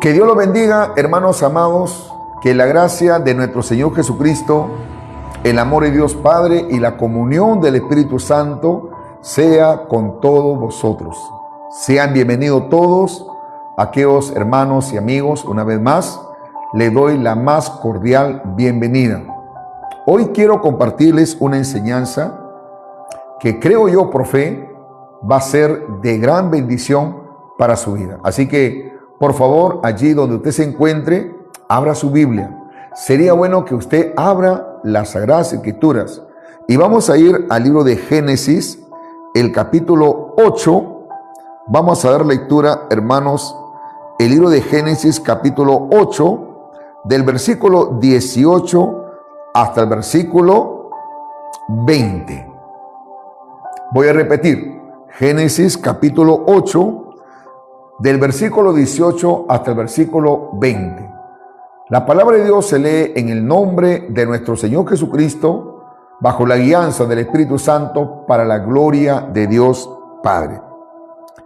Que Dios los bendiga, hermanos amados, que la gracia de nuestro Señor Jesucristo, el amor de Dios Padre y la comunión del Espíritu Santo sea con todos vosotros. Sean bienvenidos todos aquellos hermanos y amigos. Una vez más, les doy la más cordial bienvenida. Hoy quiero compartirles una enseñanza que creo yo por fe va a ser de gran bendición para su vida. Así que, por favor, allí donde usted se encuentre, abra su Biblia. Sería bueno que usted abra las Sagradas Escrituras. Y vamos a ir al libro de Génesis, el capítulo 8. Vamos a dar lectura, hermanos, el libro de Génesis, capítulo 8, del versículo 18 hasta el versículo 20. Voy a repetir, Génesis, capítulo 8, del versículo 18 hasta el versículo 20. La palabra de Dios se lee en el nombre de nuestro Señor Jesucristo, bajo la guianza del Espíritu Santo, para la gloria de Dios Padre.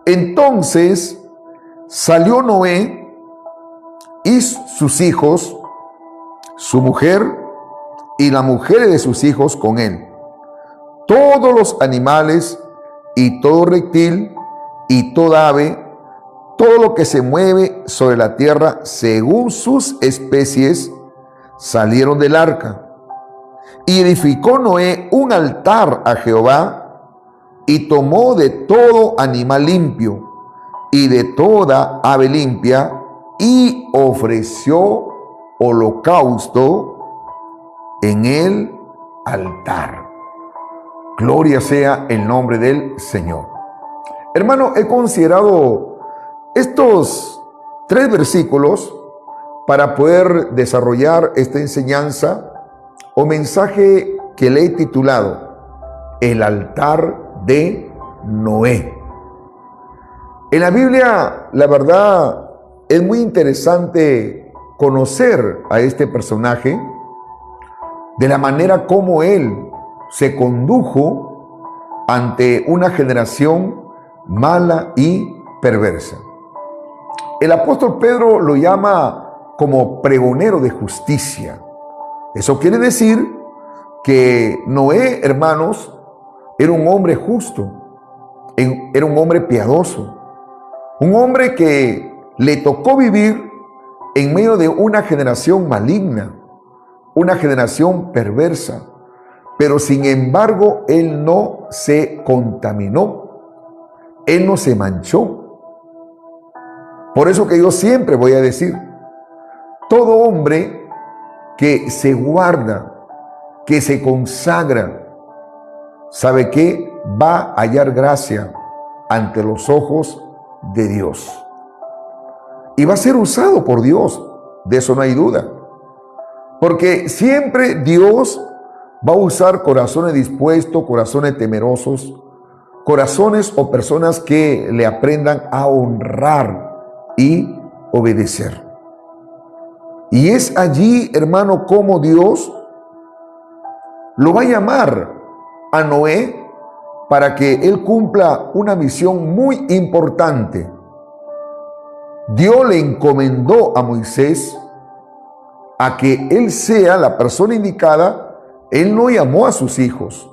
Entonces salió Noé y sus hijos, su mujer y la mujer de sus hijos con él, todos los animales y todo reptil y toda ave, todo lo que se mueve sobre la tierra según sus especies, salieron del arca. Y edificó Noé un altar a Jehová, y tomó de todo animal limpio y de toda ave limpia, y ofreció holocausto en el altar. Gloria sea el nombre del Señor. Hermano, he considerado estos 3 versículos para poder desarrollar esta enseñanza o mensaje que le he titulado El altar de Noé. En la Biblia, la verdad, es muy interesante conocer a este personaje de la manera como él se condujo ante una generación mala y perversa. El apóstol Pedro lo llama como pregonero de justicia. Eso quiere decir que Noé, hermanos, era un hombre justo, era un hombre piadoso, un hombre que le tocó vivir en medio de una generación maligna, una generación perversa, pero sin embargo él no se contaminó, él no se manchó. Por eso que yo siempre voy a decir, todo hombre que se guarda, que se consagra, ¿sabe qué? Va a hallar gracia ante los ojos de Dios. Y va a ser usado por Dios, de eso no hay duda. Porque siempre Dios va a usar corazones dispuestos, corazones temerosos, corazones o personas que le aprendan a honrar y obedecer. Y es allí, hermano, como Dios lo va a llamar a Noé para que él cumpla una misión muy importante. Dios le encomendó a Moisés a que él sea la persona indicada. Él no llamó a sus hijos.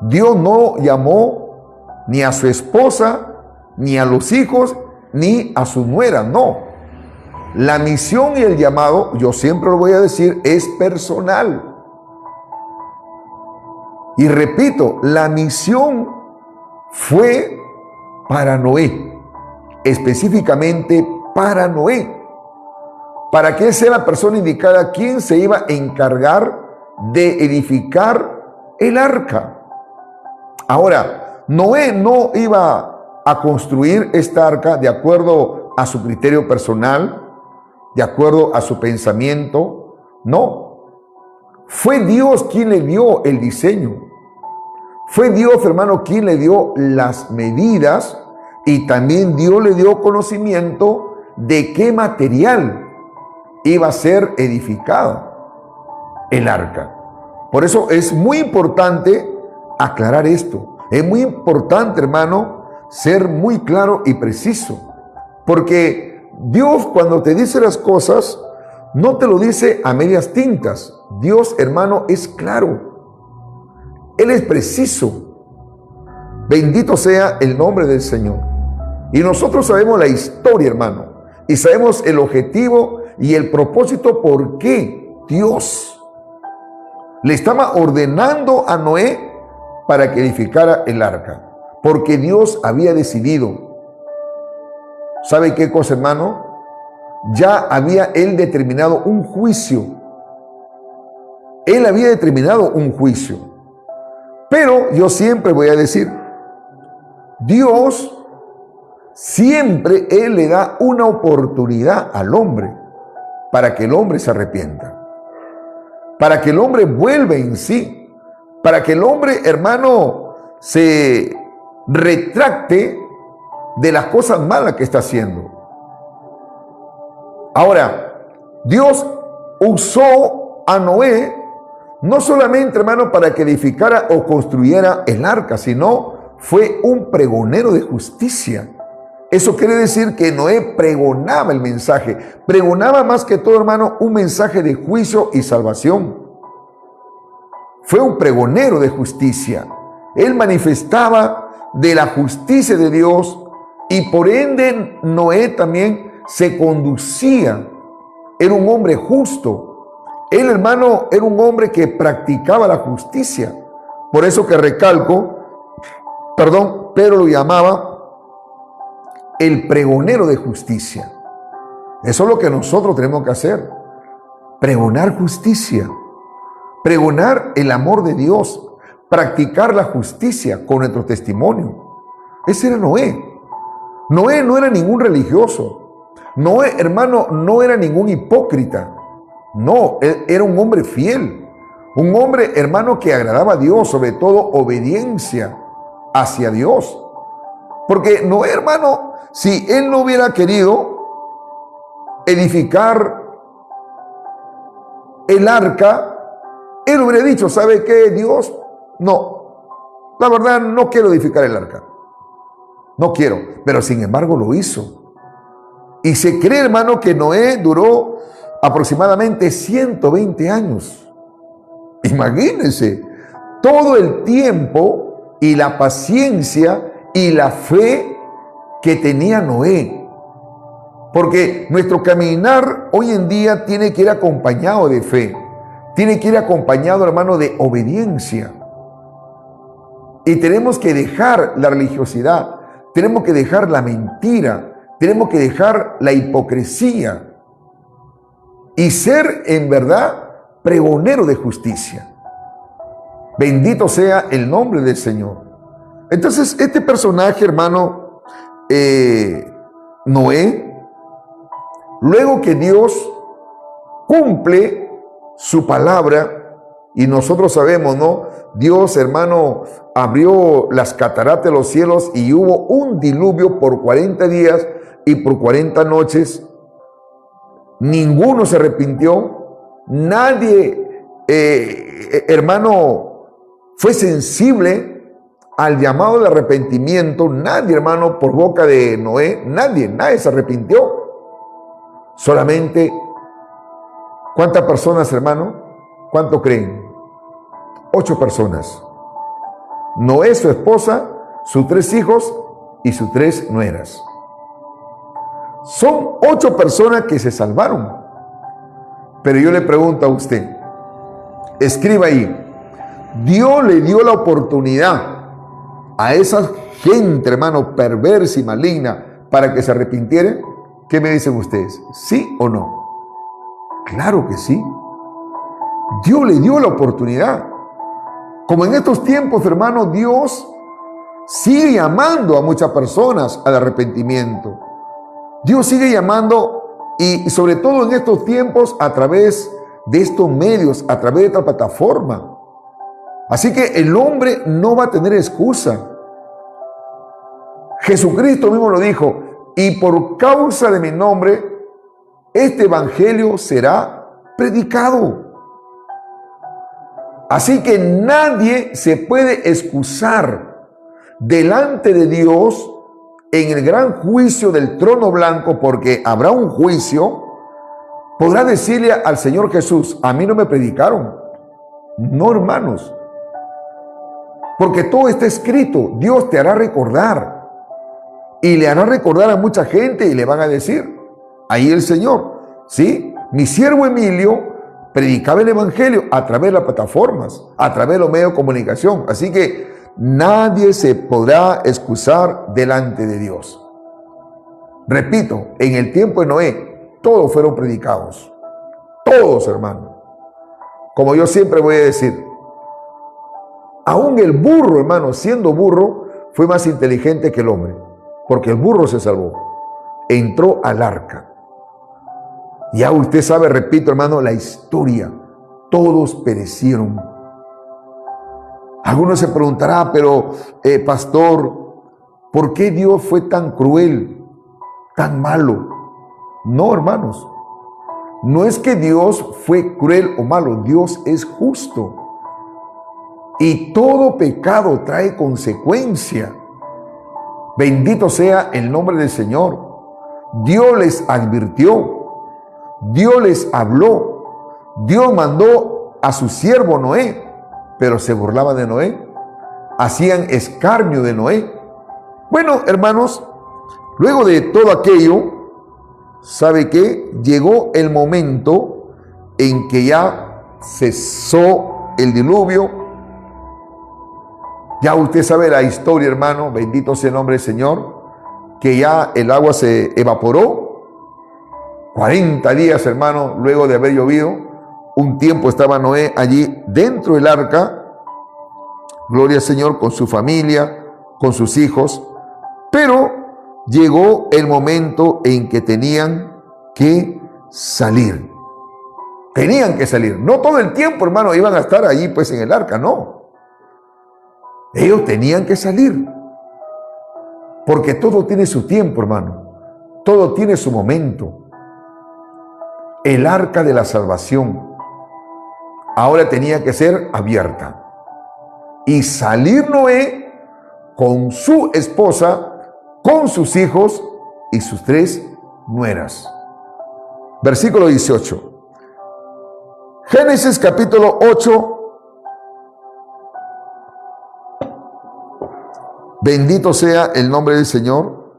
Dios no llamó ni a su esposa, ni a los hijos, ni a su nuera, no. La misión y el llamado, yo siempre lo voy a decir, es personal. Y repito, la misión fue para Noé, específicamente para Noé, para que él sea la persona indicada quien se iba a encargar de edificar el arca. Ahora, Noé no iba a construir esta arca de acuerdo a su criterio personal, de acuerdo a su pensamiento. No, fue Dios quien le dio el diseño. Fue Dios, hermano, quien le dio las medidas, y también Dios le dio conocimiento de qué material iba a ser edificado el arca. Por eso es muy importante aclarar esto. Es muy importante, hermano, ser muy claro y preciso, porque Dios, cuando te dice las cosas, no te lo dice a medias tintas. Dios, hermano, es claro. Él es preciso. Bendito sea el nombre del Señor. Y nosotros sabemos la historia, hermano. Y sabemos el objetivo y el propósito por qué Dios le estaba ordenando a Noé para que edificara el arca. Porque Dios había decidido. ¿Sabe qué cosa, hermano? Ya había él determinado un juicio. Él había determinado un juicio. Pero yo siempre voy a decir, Dios siempre Él le da una oportunidad al hombre para que el hombre se arrepienta, para que el hombre vuelva en sí, para que el hombre, hermano, se retracte de las cosas malas que está haciendo. Ahora, Dios usó a Noé no solamente, hermano, para que edificara o construyera el arca, sino fue un pregonero de justicia. Eso quiere decir que Noé pregonaba el mensaje, pregonaba más que todo, hermano, un mensaje de juicio y salvación. Fue un pregonero de justicia. Él manifestaba de la justicia de Dios y por ende Noé también se conducía. Era un hombre justo. Él, hermano, era un hombre que practicaba la justicia. Por eso que recalco, Pedro lo llamaba el pregonero de justicia. Eso es lo que nosotros tenemos que hacer. Pregonar justicia. Pregonar el amor de Dios. Practicar la justicia con nuestro testimonio. Ese era Noé. Noé no era ningún religioso. Noé, hermano, no era ningún hipócrita. No, él era un hombre fiel. Un hombre, hermano, que agradaba a Dios, sobre todo obediencia hacia Dios. Porque Noé, hermano, si él no hubiera querido edificar el arca, él hubiera dicho, ¿sabe qué, Dios? No, la verdad no quiero edificar el arca. No quiero, pero sin embargo lo hizo. Y se cree, hermano, que Noé duró aproximadamente 120 años. Imagínense, todo el tiempo y la paciencia y la fe que tenía Noé. Porque nuestro caminar hoy en día tiene que ir acompañado de fe. Tiene que ir acompañado, hermano, de obediencia. Y tenemos que dejar la religiosidad. Tenemos que dejar la mentira. Tenemos que dejar la hipocresía. Y ser, en verdad, pregonero de justicia. Bendito sea el nombre del Señor. Entonces, este personaje, hermano, Noé, luego que Dios cumple su palabra, y nosotros sabemos, ¿no? Dios, hermano, abrió las cataratas de los cielos y hubo un diluvio por 40 días y por 40 noches. Ninguno se arrepintió. Nadie, hermano, fue sensible al llamado de arrepentimiento. Nadie, hermano, por boca de Noé, nadie se arrepintió. Solamente, ¿cuántas personas, hermano? ¿Cuánto creen? 8 personas. Noé, su esposa, sus 3 hijos y sus 3 nueras. Son 8 personas que se salvaron. Pero yo le pregunto a usted, escriba ahí, Dios le dio la oportunidad a esa gente, hermano, perversa y maligna para que se arrepintiera. ¿Qué me dicen ustedes? ¿Sí o no? Claro que sí. Dios le dio la oportunidad. Como en estos tiempos, hermano, Dios sigue llamando a muchas personas al arrepentimiento. Dios sigue llamando y sobre todo en estos tiempos a través de estos medios, a través de esta plataforma. Así que el hombre no va a tener excusa. Jesucristo mismo lo dijo, y por causa de mi nombre, este evangelio será predicado. Así que nadie se puede excusar delante de Dios en el gran juicio del trono blanco, porque habrá un juicio, podrá decirle al Señor Jesús: a mí no me predicaron. No, hermanos, porque todo está escrito. Dios te hará recordar, y le hará recordar a mucha gente, y le van a decir ahí el Señor: sí, mi siervo Emilio predicaba el evangelio a través de las plataformas, a través de los medios de comunicación. Así que nadie se podrá excusar delante de Dios. Repito, en el tiempo de Noé, todos fueron predicados. Todos, hermano. Como yo siempre voy a decir, aún el burro, hermano, siendo burro, fue más inteligente que el hombre, porque el burro se salvó. Entró al arca. Ya usted sabe, repito, hermano, la historia. Todos perecieron. Algunos se preguntará: pero, pastor, ¿por qué Dios fue tan cruel, tan malo? No, hermanos. No es que Dios fue cruel o malo. Dios es justo. Y todo pecado trae consecuencia. Bendito sea el nombre del Señor. Dios les advirtió. Dios les habló. Dios mandó a su siervo Noé, pero se burlaban de Noé. Hacían escarnio de Noé. Bueno, hermanos, luego de todo aquello, ¿sabe qué? Llegó el momento en que ya cesó el diluvio. Ya usted sabe la historia, hermano, bendito sea el nombre del Señor, que ya el agua se evaporó. 40 días, hermano, luego de haber llovido. Un tiempo estaba Noé allí dentro del arca, gloria al Señor, con su familia, con sus hijos. Pero llegó el momento en que tenían que salir. Tenían que salir. No todo el tiempo, hermano, iban a estar allí pues en el arca, no. Ellos tenían que salir. Porque todo tiene su tiempo, hermano. Todo tiene su momento. El arca de la salvación ahora tenía que ser abierta. Y salir Noé con su esposa, con sus hijos y sus 3 nueras. Versículo 18. Génesis capítulo 8. Bendito sea el nombre del Señor.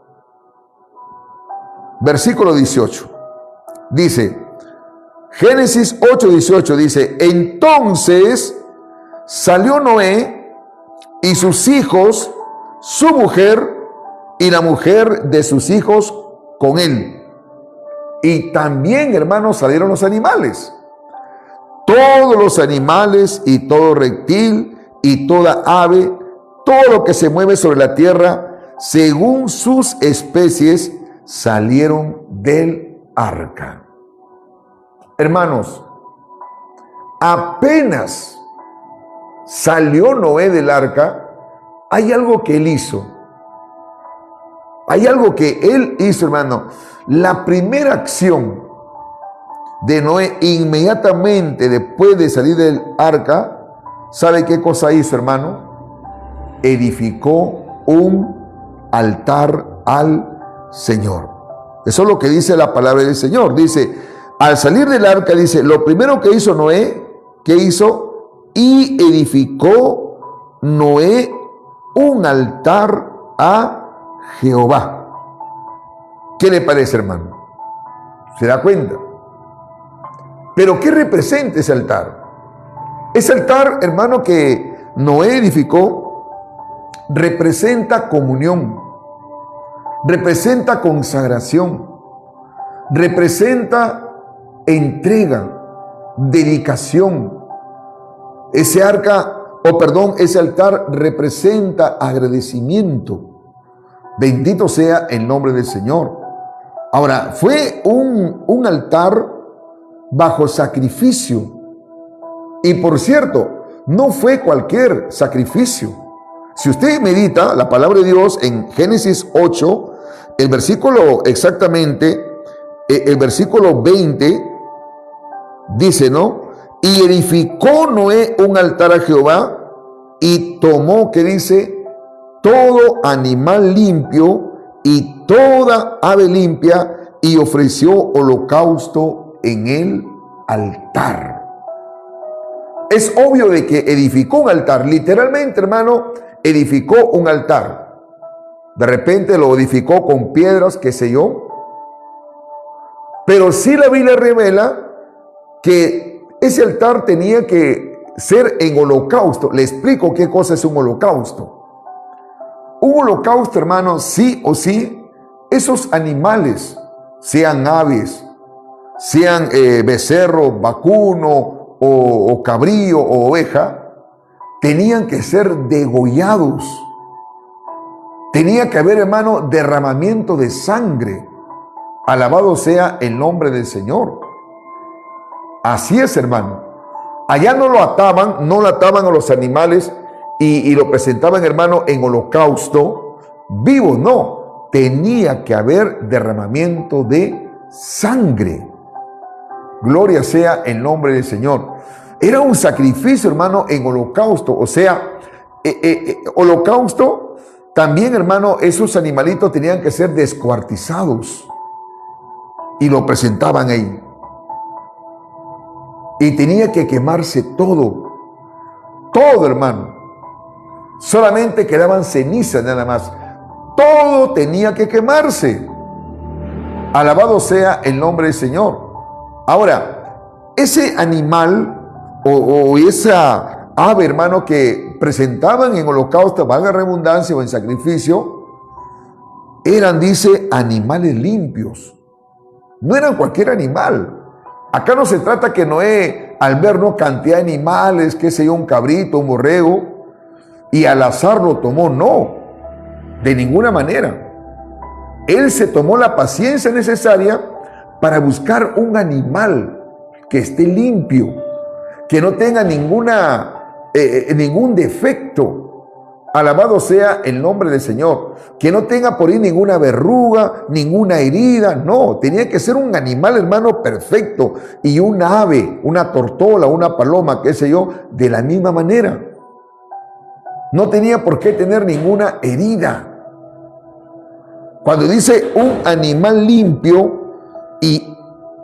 Versículo 18. Dice, Génesis 8:18 dice: entonces salió Noé y sus hijos, su mujer y la mujer de sus hijos con él. Y también, hermanos, salieron los animales. Todos los animales y todo reptil y toda ave, todo lo que se mueve sobre la tierra, según sus especies, salieron del arca. Hermanos, apenas salió Noé del arca, hay algo que él hizo. Hay algo que él hizo, hermano. La primera acción de Noé, inmediatamente después de salir del arca, ¿sabe qué cosa hizo, hermano? Edificó un altar al Señor. Eso es lo que dice la palabra del Señor. Dice, al salir del arca, dice, lo primero que hizo Noé, ¿qué hizo? Y edificó Noé un altar a Jehová. ¿Qué le parece, hermano? ¿Se da cuenta? Pero ¿qué representa ese altar? Ese altar, hermano, que Noé edificó, representa comunión, representa consagración, representa entrega, dedicación. Ese ese altar representa agradecimiento. Bendito sea el nombre del Señor. Ahora, fue un altar bajo sacrificio. Y por cierto, no fue cualquier sacrificio. Si usted medita la palabra de Dios en Génesis 8, el versículo exactamente, el versículo 20, dice, ¿no? Y edificó Noé un altar a Jehová y tomó, que dice, todo animal limpio y toda ave limpia, y ofreció holocausto en el altar. Es obvio de que edificó un altar, literalmente, hermano, edificó un altar. De repente lo edificó con piedras, qué sé yo. Pero sí la Biblia revela que ese altar tenía que ser en holocausto. Le explico qué cosa es un holocausto. Un holocausto, hermano, sí o sí, esos animales, sean aves, sean becerro, vacuno o cabrío o oveja, tenían que ser degollados. Tenía que haber, hermano, derramamiento de sangre. Alabado sea el nombre del Señor. Así es, hermano. Allá no lo ataban a los animales y lo presentaban, hermano, en holocausto vivo. No, tenía que haber derramamiento de sangre. Gloria sea el nombre del Señor. Era un sacrificio, hermano, en holocausto. O sea, holocausto, también, hermano, esos animalitos tenían que ser descuartizados. Y lo presentaban ahí. Y tenía que quemarse todo. Todo, hermano. Solamente quedaban cenizas nada más. Todo tenía que quemarse. Alabado sea el nombre del Señor. Ahora, ese animal o esa ave, hermano, que presentaban en holocausto, valga la redundancia, o en sacrificio, eran, dice, animales limpios. No eran cualquier animal. Acá no se trata que Noé, al ver cantidad de animales, qué sé yo, un cabrito, un borrego, y al azar lo tomó. No, de ninguna manera. Él se tomó la paciencia necesaria para buscar un animal que esté limpio, que no tenga ningún defecto. Alabado sea el nombre del Señor. Que no tenga por ahí ninguna verruga, ninguna herida. No, tenía que ser un animal, hermano, perfecto. Y un ave, una tortola, una paloma, qué sé yo, de la misma manera. No tenía por qué tener ninguna herida. Cuando dice un animal limpio y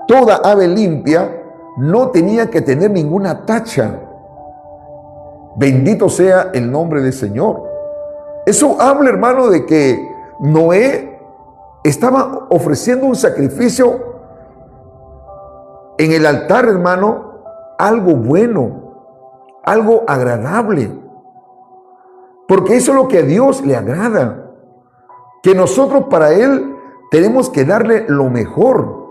toda ave limpia, no tenía que tener ninguna tacha. Bendito sea el nombre del Señor. Eso habla, hermano, de que Noé estaba ofreciendo un sacrificio en el altar, hermano, algo bueno, algo agradable. Porque eso es lo que a Dios le agrada. Que nosotros para Él tenemos que darle lo mejor.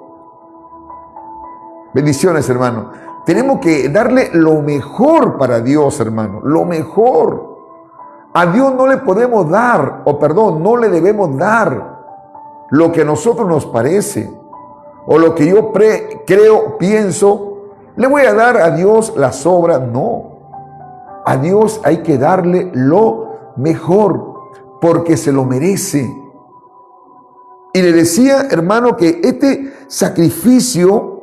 Bendiciones, hermano. Tenemos que darle lo mejor para Dios, hermano. Lo mejor. A Dios no le podemos dar, no le debemos dar lo que a nosotros nos parece. O lo que yo creo, pienso. Le voy a dar a Dios la sobra. No. A Dios hay que darle lo mejor. Porque se lo merece. Y le decía, hermano, que este sacrificio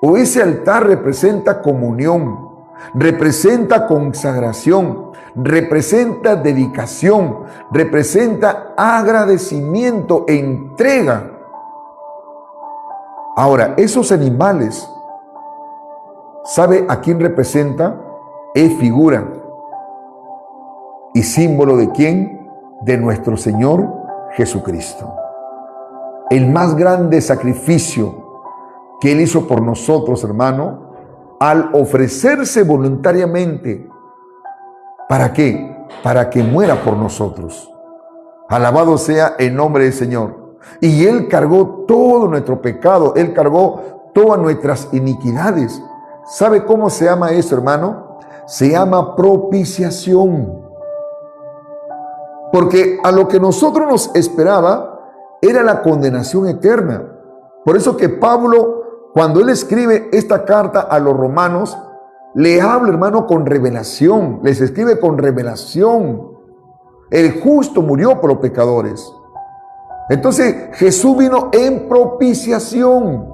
o ese altar representa comunión, representa consagración, representa dedicación, representa agradecimiento e entrega. Ahora, esos animales, ¿sabe a quién representa? Es figura y símbolo de quién? De nuestro Señor Jesucristo. El más grande sacrificio que Él hizo por nosotros, hermano, al ofrecerse voluntariamente. ¿Para qué? Para que muera por nosotros. Alabado sea el nombre del Señor. Y Él cargó todo nuestro pecado. Él cargó todas nuestras iniquidades. ¿Sabe cómo se llama eso, hermano? Se llama propiciación. Porque a lo que nosotros nos esperaba era la condenación eterna. Por eso que Pablo, cuando él escribe esta carta a los romanos, le habla, hermano, con revelación. Les escribe con revelación. El justo murió por los pecadores. Entonces Jesús vino en propiciación.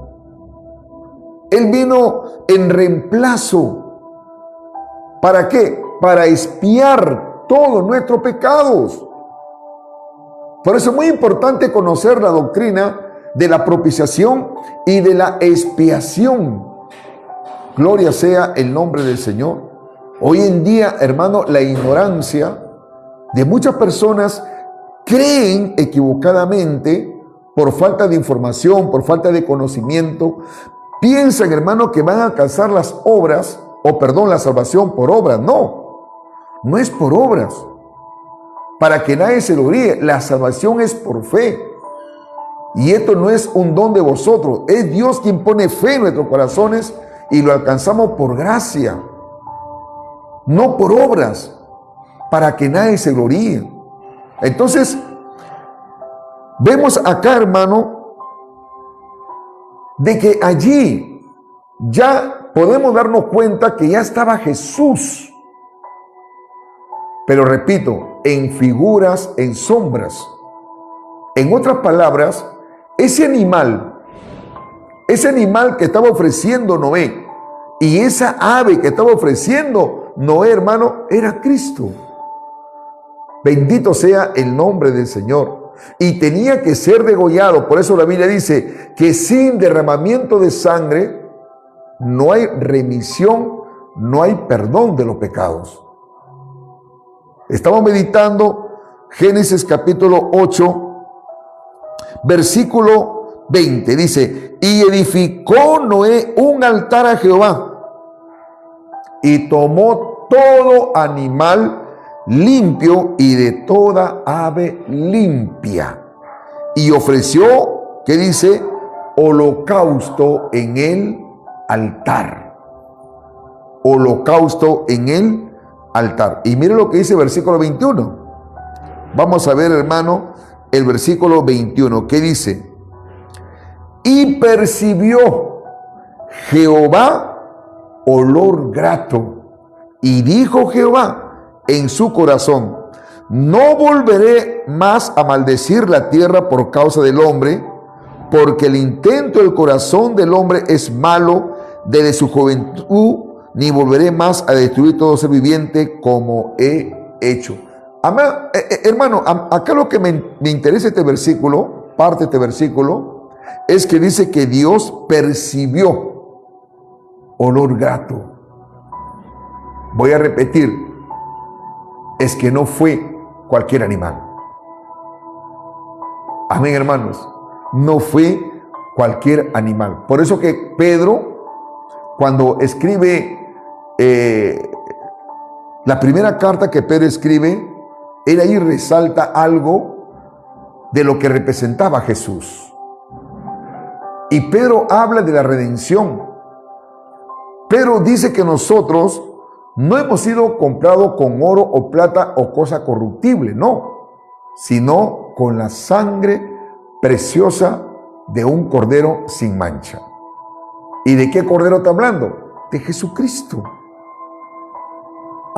Él vino en reemplazo. ¿Para qué? Para expiar todos nuestros pecados. Por eso es muy importante conocer la doctrina de la propiciación y de la expiación. Gloria sea el nombre del Señor. Hoy en día, hermano, la ignorancia de muchas personas creen equivocadamente por falta de información, por falta de conocimiento. Piensan, hermano, que van a alcanzar las obras, la salvación por obras. No, no es por obras. Para que nadie se lo ríe, la salvación es por fe. Y esto no es un don de vosotros, es Dios quien pone fe en nuestros corazones y lo alcanzamos por gracia, no por obras, para que nadie se gloríe. Entonces, vemos acá, hermano, de que allí ya podemos darnos cuenta que ya estaba Jesús. Pero repito, en figuras, en sombras. En otras palabras, ese animal que estaba ofreciendo Noé y esa ave que estaba ofreciendo Noé, hermano, era Cristo. Bendito sea el nombre del Señor. Y tenía que ser degollado. Por eso la Biblia dice que sin derramamiento de sangre no hay remisión, no hay perdón de los pecados. Estamos meditando Génesis capítulo 8, versículo 20. Dice, y edificó Noé un altar a Jehová y tomó todo animal limpio y de toda ave limpia y ofreció, ¿qué dice? Holocausto en el altar. Holocausto en el altar. Y mire lo que dice el versículo 21. Vamos a ver, hermano, el versículo 21. ¿Qué dice? Y percibió Jehová olor grato. Y dijo Jehová en su corazón, no volveré más a maldecir la tierra por causa del hombre, porque el intento del corazón del hombre es malo desde su juventud, ni volveré más a destruir todo ser viviente como he hecho. Hermano, acá lo que me interesa este versículo, parte de este versículo, es que dice que Dios percibió olor grato. Voy a repetir, es que no fue cualquier animal. Amén, hermanos. No fue cualquier animal. Por eso que Pedro, cuando escribe la primera carta que Pedro escribe, él ahí resalta algo de lo que representaba Jesús. Y Pedro habla de la redención. Pedro dice que nosotros no hemos sido comprados con oro o plata o cosa corruptible, no, sino con la sangre preciosa de un cordero sin mancha. ¿Y de qué cordero está hablando? De Jesucristo.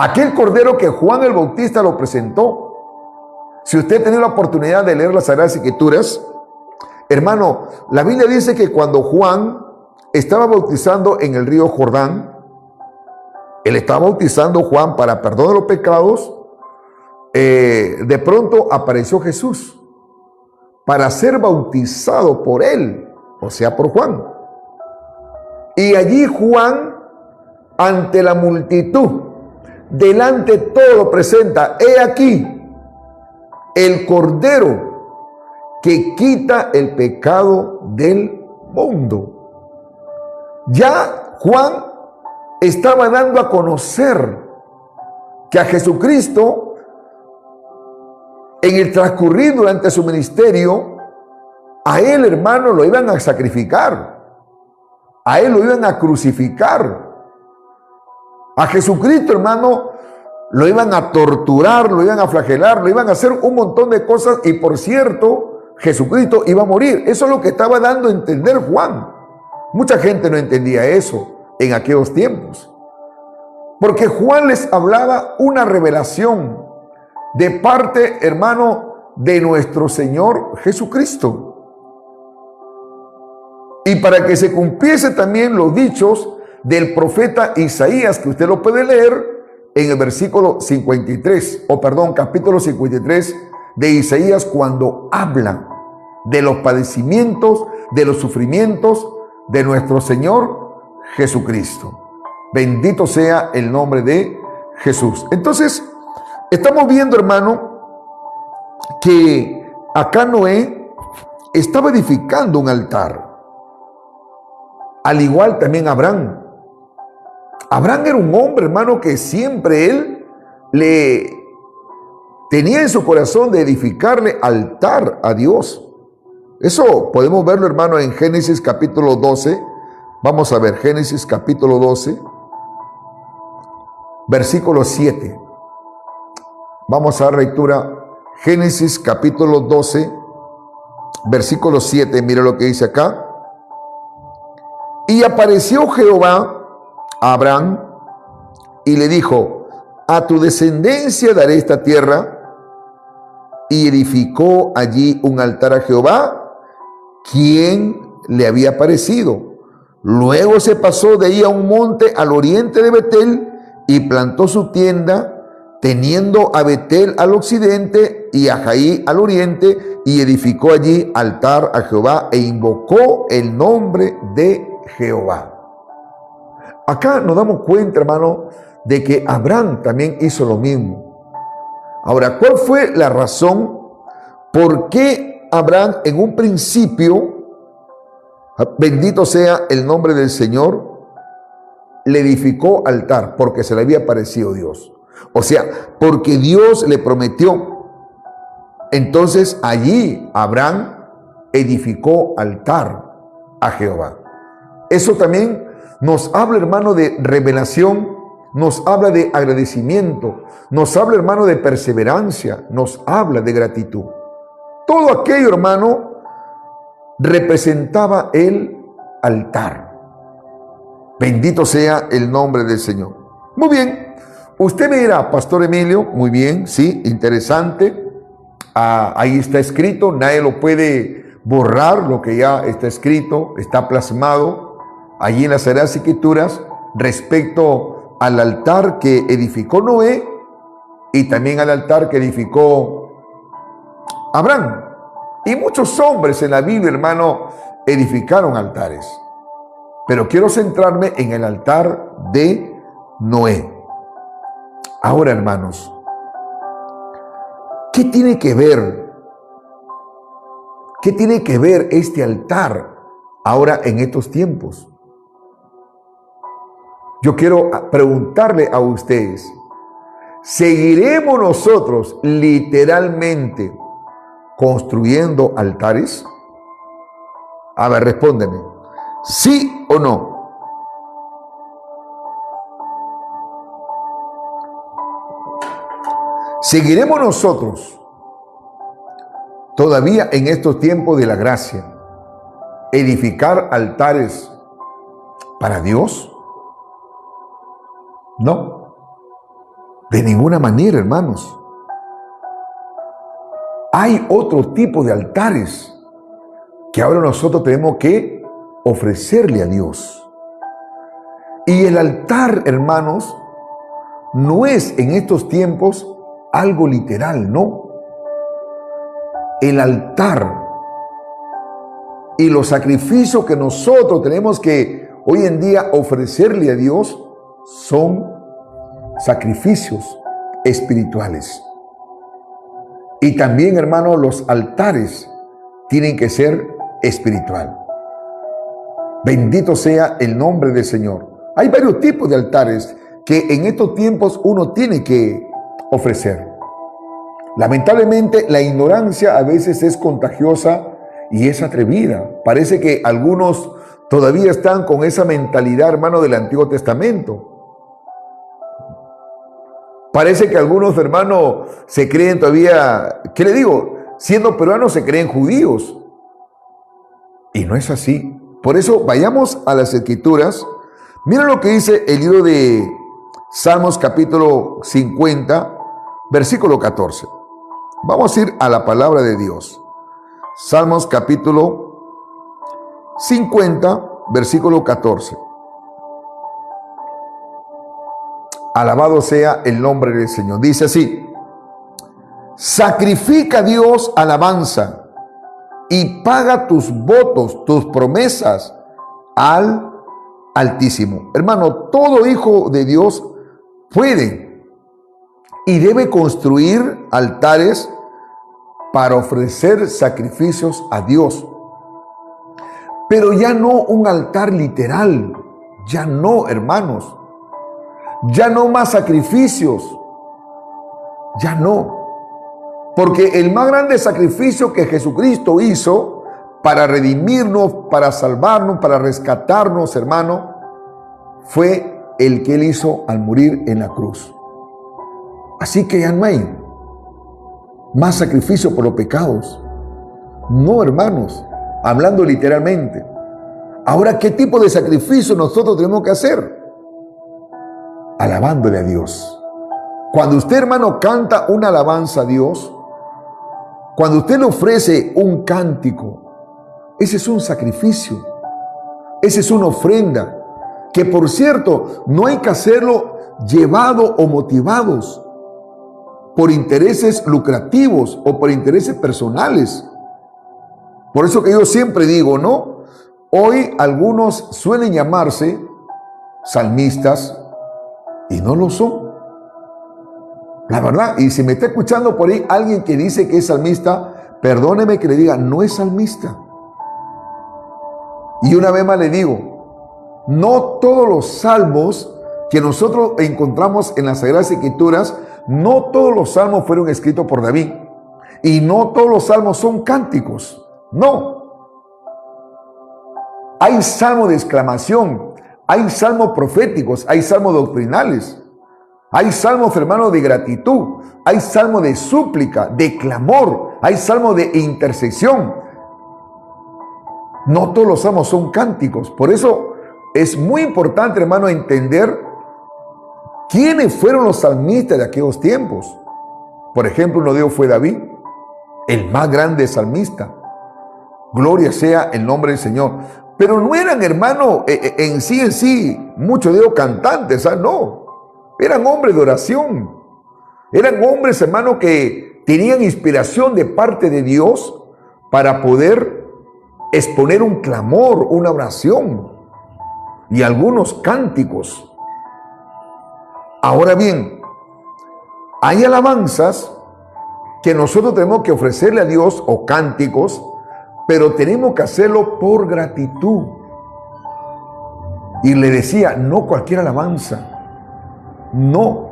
Aquel cordero que Juan el Bautista lo presentó. Si usted tiene la oportunidad de leer las Sagradas Escrituras, hermano, la Biblia dice que cuando Juan estaba bautizando en el río Jordán, él estaba bautizando Juan para perdón de los pecados, de pronto apareció Jesús para ser bautizado por él, o sea, por Juan. Y allí Juan, ante la multitud, delante de todo, presenta, he aquí, el Cordero que quita el pecado del mundo. Ya Juan estaba dando a conocer que a Jesucristo, en el transcurrir durante su ministerio, a él, hermano, lo iban a sacrificar. A él lo iban a crucificar. A Jesucristo, hermano, lo iban a torturar, lo iban a flagelar, lo iban a hacer un montón de cosas. Y por cierto, Jesucristo iba a morir. Eso es lo que estaba dando a entender Juan. Mucha gente no entendía eso en aquellos tiempos, porque Juan les hablaba una revelación de parte, hermano, de nuestro Señor Jesucristo. Y para que se cumpliese también los dichos del profeta Isaías, que usted lo puede leer en el versículo 53, capítulo 53 de Isaías cuando habla de los padecimientos, de los sufrimientos de nuestro Señor Jesucristo. Bendito sea el nombre de Jesús. Entonces, estamos viendo, hermano, que acá Noé estaba edificando un altar. Al igual también Abraham. Abraham era un hombre, hermano, que siempre él le tenía en su corazón de edificarle altar a Dios. Eso podemos verlo, hermano, en Génesis capítulo 12. Vamos a ver, Génesis capítulo 12, versículo 7. Vamos a dar lectura. Génesis capítulo 12, versículo 7. Mira lo que dice acá. Y apareció Jehová a Abraham y le dijo: a tu descendencia daré esta tierra. Y edificó allí un altar a Jehová, quien le había aparecido. Luego se pasó de ahí a un monte al oriente de Betel y plantó su tienda, teniendo a Betel al occidente y a Jaí al oriente, y edificó allí altar a Jehová e invocó el nombre de Jehová. Acá nos damos cuenta, hermano, de que Abraham también hizo lo mismo. Ahora, ¿cuál fue la razón por qué Abraham en un principio, bendito sea el nombre del Señor, le edificó altar? Porque se le había aparecido Dios. O sea, porque Dios le prometió. Entonces allí Abraham edificó altar a Jehová. Eso también nos habla, hermano, de revelación, nos habla de agradecimiento, nos habla, hermano, de perseverancia, nos habla de gratitud. Todo aquello, hermano, representaba el altar. Bendito sea el nombre del Señor. Muy bien, usted me dirá, Pastor Emilio, muy bien, sí, interesante. Ahí está escrito, nadie lo puede borrar, lo que ya está escrito, está plasmado allí en las Sagradas Escrituras respecto al altar que edificó Noé y también al altar que edificó Abraham. Y muchos hombres en la Biblia, hermano, edificaron altares. Pero quiero centrarme en el altar de Noé. Ahora, hermanos, ¿qué tiene que ver? ¿Qué tiene que ver este altar ahora en estos tiempos? Yo quiero preguntarle a ustedes, ¿seguiremos nosotros literalmente construyendo altares? A ver, respóndeme, ¿sí o no? ¿Seguiremos nosotros todavía en estos tiempos de la gracia edificar altares para Dios? No, de ninguna manera, hermanos. Hay otro tipo de altares que ahora nosotros tenemos que ofrecerle a Dios. Y el altar, hermanos, no es en estos tiempos algo literal, no. El altar y los sacrificios que nosotros tenemos que hoy en día ofrecerle a Dios son sacrificios espirituales. Y también, hermano, los altares tienen que ser espiritual. Bendito sea el nombre del Señor. Hay varios tipos de altares que en estos tiempos uno tiene que ofrecer. Lamentablemente, la ignorancia a veces es contagiosa y es atrevida. Parece que algunos todavía están con esa mentalidad, hermano, del Antiguo Testamento. Parece que algunos, hermanos, se creen todavía, ¿qué le digo? Siendo peruanos se creen judíos. Y no es así. Por eso vayamos a las Escrituras. Mira lo que dice el libro de Salmos capítulo 50, versículo 14. Vamos a ir a la palabra de Dios. Salmos capítulo 50, versículo 14. Alabado sea el nombre del Señor. Dice así: sacrifica a Dios alabanza y paga tus votos, tus promesas al Altísimo. Hermano, todo hijo de Dios puede y debe construir altares para ofrecer sacrificios a Dios. Pero ya no un altar literal, ya no, hermanos. Ya no más sacrificios, ya no. Porque el más grande sacrificio que Jesucristo hizo para redimirnos, para salvarnos, para rescatarnos, hermano, fue el que Él hizo al morir en la cruz. Así que ya no hay más sacrificio por los pecados. No, hermanos, hablando literalmente. Ahora, ¿qué tipo de sacrificio nosotros tenemos que hacer? Alabándole a Dios. Cuando usted, hermano, canta una alabanza a Dios, cuando usted le ofrece un cántico, ese es un sacrificio, esa es una ofrenda, que por cierto, no hay que hacerlo llevado o motivados por intereses lucrativos o por intereses personales. Por eso que yo siempre digo, ¿no? Hoy algunos suelen llamarse salmistas y no lo son. La verdad, y si me está escuchando por ahí alguien que dice que es salmista, perdóneme que le diga, no es salmista. Y una vez más le digo, no todos los salmos que nosotros encontramos en las Sagradas Escrituras, no todos los salmos fueron escritos por David. Y no todos los salmos son cánticos. No. Hay salmos de exclamación, hay salmos proféticos, hay salmos doctrinales. Hay salmos, hermanos, de gratitud, hay salmos de súplica, de clamor, hay salmos de intercesión. No todos los salmos son cánticos. Por eso es muy importante, hermano, entender quiénes fueron los salmistas de aquellos tiempos. Por ejemplo, uno de ellos fue David, el más grande salmista. Gloria sea el nombre del Señor. Pero no eran, hermano, en sí, muchos de ellos cantantes, ¿sabes? No. Eran hombres de oración. Eran hombres, hermano, que tenían inspiración de parte de Dios para poder exponer un clamor, una oración y algunos cánticos. Ahora bien, hay alabanzas que nosotros tenemos que ofrecerle a Dios o cánticos, pero tenemos que hacerlo por gratitud. Y le decía, no cualquier alabanza. No,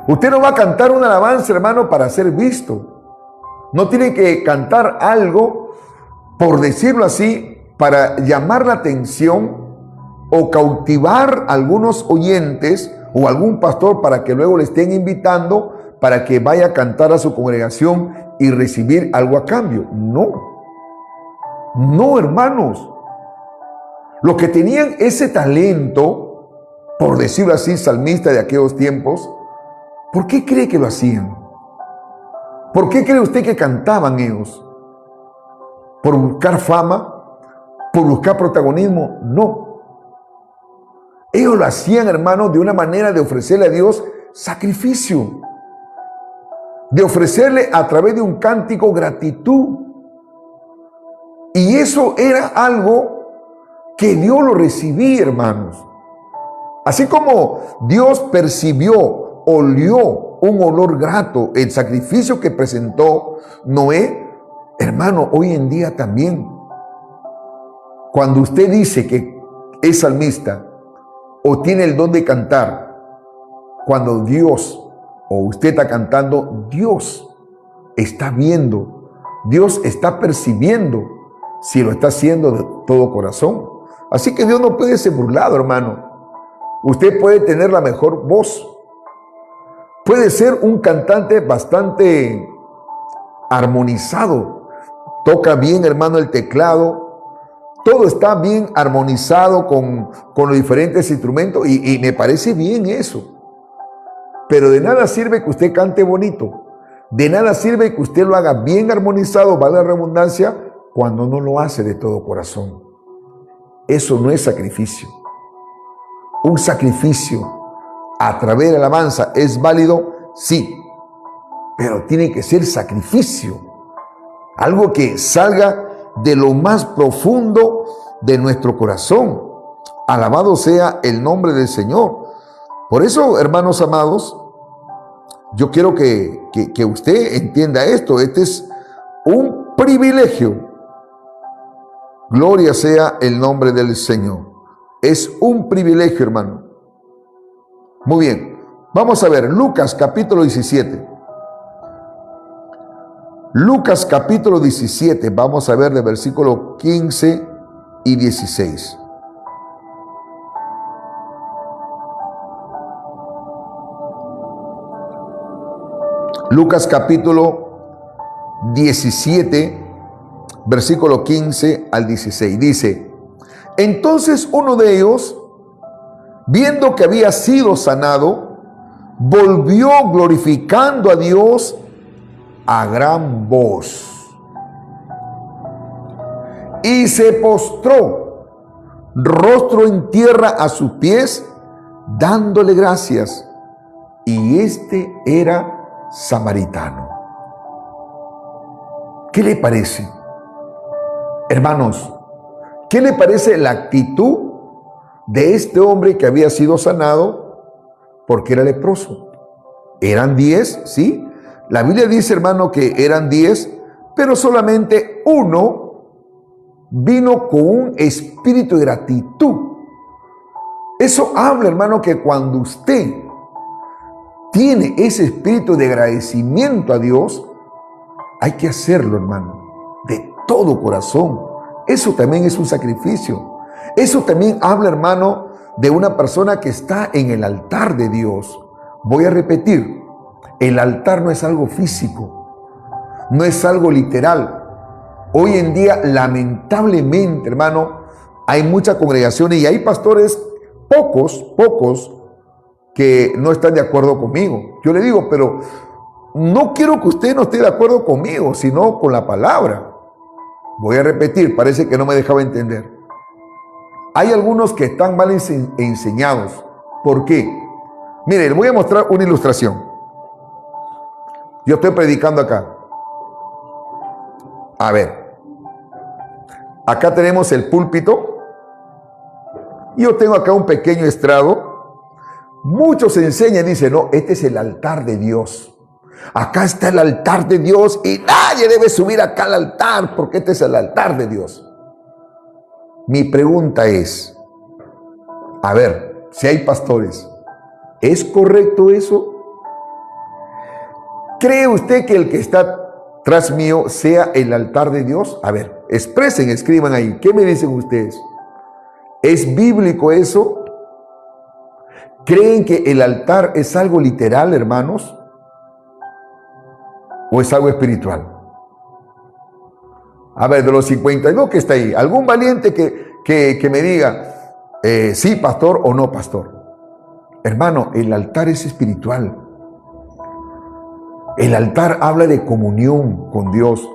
usted no va a cantar una alabanza, hermano, para ser visto. No tiene que cantar algo, por decirlo así, para llamar la atención o cautivar a algunos oyentes o algún pastor para que luego le estén invitando para que vaya a cantar a su congregación y recibir algo a cambio. No, no, hermanos. Los que tenían ese talento, por decirlo así, salmista de aquellos tiempos, ¿por qué cree que lo hacían? ¿Por qué cree usted que cantaban ellos? ¿Por buscar fama? ¿Por buscar protagonismo? No. Ellos lo hacían, hermano, de una manera de ofrecerle a Dios sacrificio, de ofrecerle a través de un cántico gratitud. Y eso era algo que Dios lo recibía, hermanos. Así como Dios percibió, olió un olor grato, el sacrificio que presentó Noé, hermano, hoy en día también, cuando usted dice que es salmista o tiene el don de cantar, cuando Dios o usted está cantando, Dios está viendo, Dios está percibiendo si lo está haciendo de todo corazón. Así que Dios no puede ser burlado, hermano. Usted puede tener la mejor voz. Puede ser un cantante bastante armonizado. Toca bien, hermano, el teclado. Todo está bien armonizado con los diferentes instrumentos y me parece bien eso. Pero de nada sirve que usted cante bonito. De nada sirve que usted lo haga bien armonizado, valga la redundancia, cuando no lo hace de todo corazón. Eso no es sacrificio. Un sacrificio a través de la alabanza es válido, sí, pero tiene que ser sacrificio, algo que salga de lo más profundo de nuestro corazón. Alabado sea el nombre del Señor. Por eso, hermanos amados, yo quiero que usted entienda esto. Este es un privilegio. Gloria sea el nombre del Señor. Es un privilegio, hermano. Muy bien. Vamos a ver Lucas capítulo 17. Lucas capítulo 17. Vamos a ver de versículo 15 y 16. Lucas capítulo 17, versículo 15 al 16. Dice: entonces uno de ellos, viendo que había sido sanado, volvió glorificando a Dios a gran voz y se postró rostro en tierra a sus pies, dándole gracias. Y este era samaritano. ¿Qué le parece, hermanos? ¿Qué le parece la actitud de este hombre que había sido sanado porque era leproso? Eran 10, ¿sí? La Biblia dice, hermano, que eran 10, pero solamente uno vino con un espíritu de gratitud. Eso habla, hermano, que cuando usted tiene ese espíritu de agradecimiento a Dios, hay que hacerlo, hermano, de todo corazón. Eso también es un sacrificio. Eso también habla, hermano, de una persona que está en el altar de Dios. Voy a repetir, el altar no es algo físico, no es algo literal. Hoy en día, lamentablemente, hermano, hay muchas congregaciones y hay pastores, pocos, que no están de acuerdo conmigo. Yo le digo, pero no quiero que usted no esté de acuerdo conmigo, sino con la palabra. Voy a repetir, parece que no me dejaba entender. Hay algunos que están mal enseñados. ¿Por qué? Mire, le voy a mostrar una ilustración. Yo estoy predicando acá. A ver. Acá tenemos el púlpito. Yo tengo acá un pequeño estrado. Muchos enseñan y dicen, no, este es el altar de Dios. Acá está el altar de Dios y nadie debe subir acá al altar porque este es el altar de Dios. Mi pregunta es, a ver, si hay pastores, ¿es correcto eso? ¿Cree usted que el que está tras mío sea el altar de Dios? A ver, expresen, escriban ahí. ¿Qué me dicen ustedes? ¿Es bíblico eso? ¿Creen que el altar es algo literal, hermanos? ¿O es algo espiritual? A ver, de los 52 que está ahí, algún valiente que me diga, sí, pastor o no, pastor. Hermano, el altar es espiritual. El altar habla de comunión con Dios,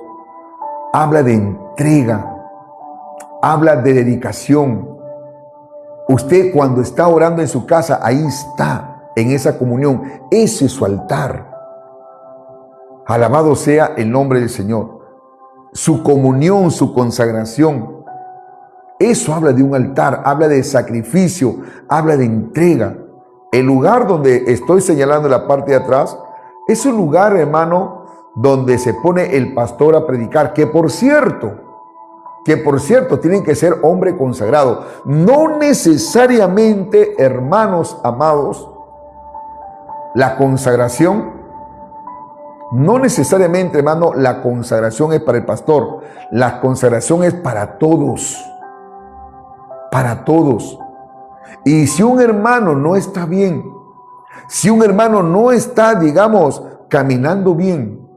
habla de entrega, habla de dedicación. Usted cuando está orando en su casa, ahí está, en esa comunión. Ese es su altar. Alabado sea el nombre del Señor. Su comunión, su consagración. Eso habla de un altar, habla de sacrificio, habla de entrega. El lugar donde estoy señalando en la parte de atrás es un lugar, hermano, donde se pone el pastor a predicar, que por cierto, tienen que ser hombre consagrado. No necesariamente, hermanos amados, la consagración, no necesariamente, hermano, la consagración es para el pastor. La consagración es para todos. Para todos. Y si un hermano no está bien, si un hermano no está, digamos, caminando bien,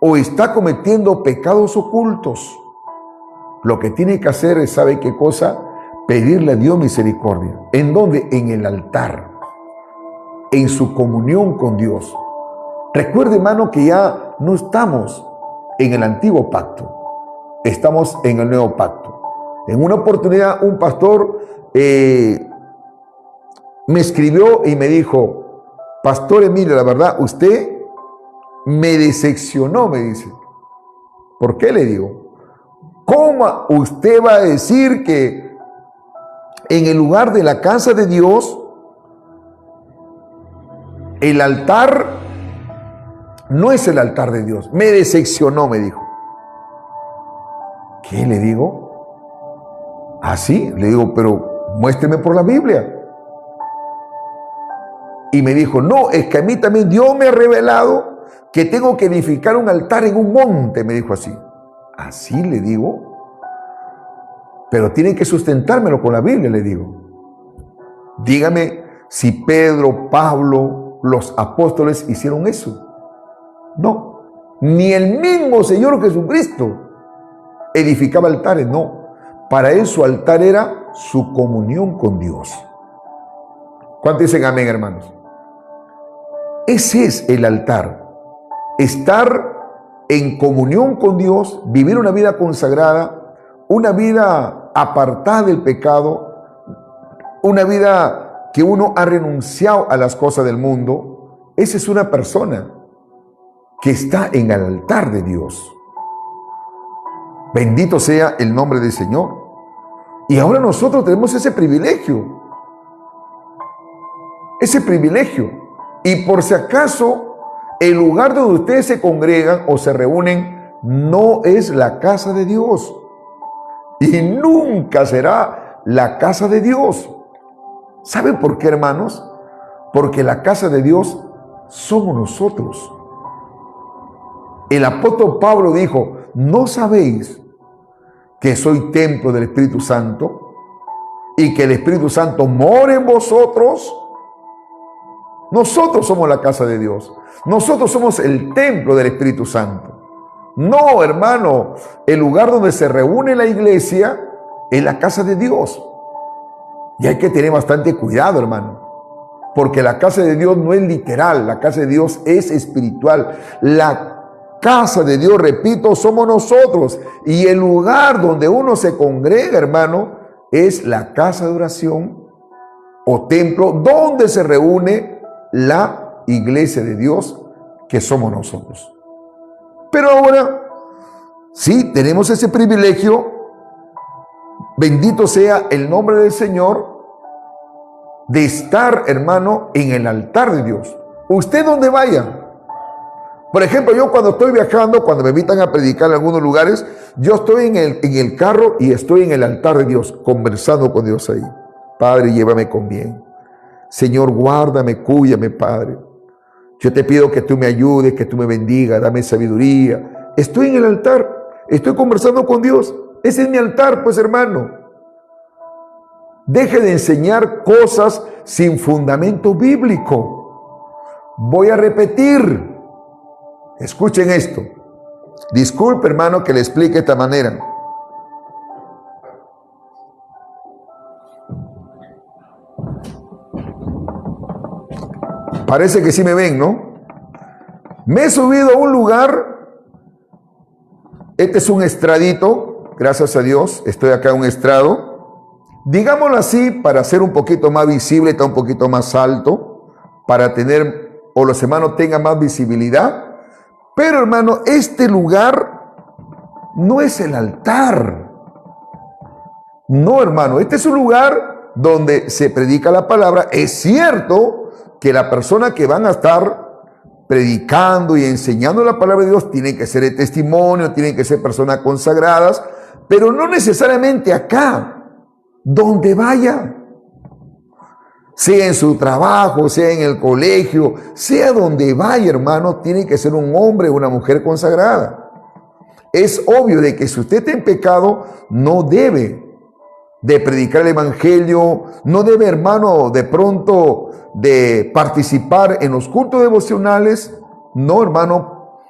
o está cometiendo pecados ocultos, lo que tiene que hacer es, ¿sabe qué cosa? Pedirle a Dios misericordia. ¿En dónde? En el altar. En su comunión con Dios. Recuerde, hermano, que ya no estamos en el antiguo pacto. Estamos en el nuevo pacto. En una oportunidad, un pastor me escribió y me dijo, Pastor Emilio, la verdad, usted me decepcionó, me dice. ¿Por qué? Le digo. ¿Cómo usted va a decir que en el lugar de la casa de Dios, el altar no es el altar de Dios? Me decepcionó, me dijo. ¿Qué le digo? ¿Así? Le digo, pero muéstreme por la Biblia. Y me dijo, no, es que a mí también Dios me ha revelado que tengo que edificar un altar en un monte, me dijo así. ¿Así? Le digo. Pero tienen que sustentármelo con la Biblia, le digo. Dígame si Pedro, Pablo, los apóstoles hicieron eso. No. Ni el mismo Señor Jesucristo edificaba altares, no. Para él su altar era su comunión con Dios. ¿Cuántos dicen amén, hermanos? Ese es el altar. Estar en comunión con Dios, vivir una vida consagrada, una vida apartada del pecado, una vida que uno ha renunciado a las cosas del mundo. Esa es una persona que está en el altar de Dios. Bendito sea el nombre del Señor. Y ahora nosotros tenemos ese privilegio. Ese privilegio. Y por si acaso, el lugar donde ustedes se congregan o se reúnen no es la casa de Dios. Y nunca será la casa de Dios. ¿Saben por qué, hermanos? Porque la casa de Dios somos nosotros. El apóstol Pablo dijo, ¿no sabéis que soy templo del Espíritu Santo y que el Espíritu Santo mora en vosotros? Nosotros somos la casa de Dios. Nosotros somos el templo del Espíritu Santo. No, hermano, el lugar donde se reúne la iglesia es la casa de Dios. Y hay que tener bastante cuidado, hermano, porque la casa de Dios no es literal, la casa de Dios es espiritual. La casa de Dios, repito, somos nosotros. Y el lugar donde uno se congrega, hermano, es la casa de oración o templo donde se reúne la iglesia de Dios, que somos nosotros. Pero ahora, sí, tenemos ese privilegio, bendito sea el nombre del Señor, de estar, hermano, en el altar de Dios. Usted donde vaya. Por ejemplo, yo cuando estoy viajando, cuando me invitan a predicar en algunos lugares, yo estoy en el carro y estoy en el altar de Dios, conversando con Dios ahí. Padre, llévame con bien. Señor, guárdame, cúyame, Padre. Yo te pido que tú me ayudes, que tú me bendigas, dame sabiduría. Estoy en el altar, estoy conversando con Dios. Ese es mi altar, pues, hermano. Deje de enseñar cosas sin fundamento bíblico. Voy a repetir. Escuchen esto. Disculpe, hermano, que le explique de esta manera. Parece que sí me ven, ¿no? Me he subido a un lugar. Este es un estradito, gracias a Dios. Estoy acá en un estrado. Digámoslo así, para ser un poquito más visible, está un poquito más alto, para tener, o los hermanos tengan más visibilidad. Pero, hermano, este lugar no es el altar. No, hermano, este es un lugar donde se predica la palabra. Es cierto que la persona que van a estar predicando y enseñando la palabra de Dios tienen que ser de testimonio, tienen que ser personas consagradas, pero no necesariamente acá, donde vaya. Sea en su trabajo, sea en el colegio, sea donde vaya, hermano, tiene que ser un hombre o una mujer consagrada. Es obvio de que si usted está en pecado, no debe de predicar el evangelio, no debe, hermano, de pronto de participar en los cultos devocionales, no, hermano,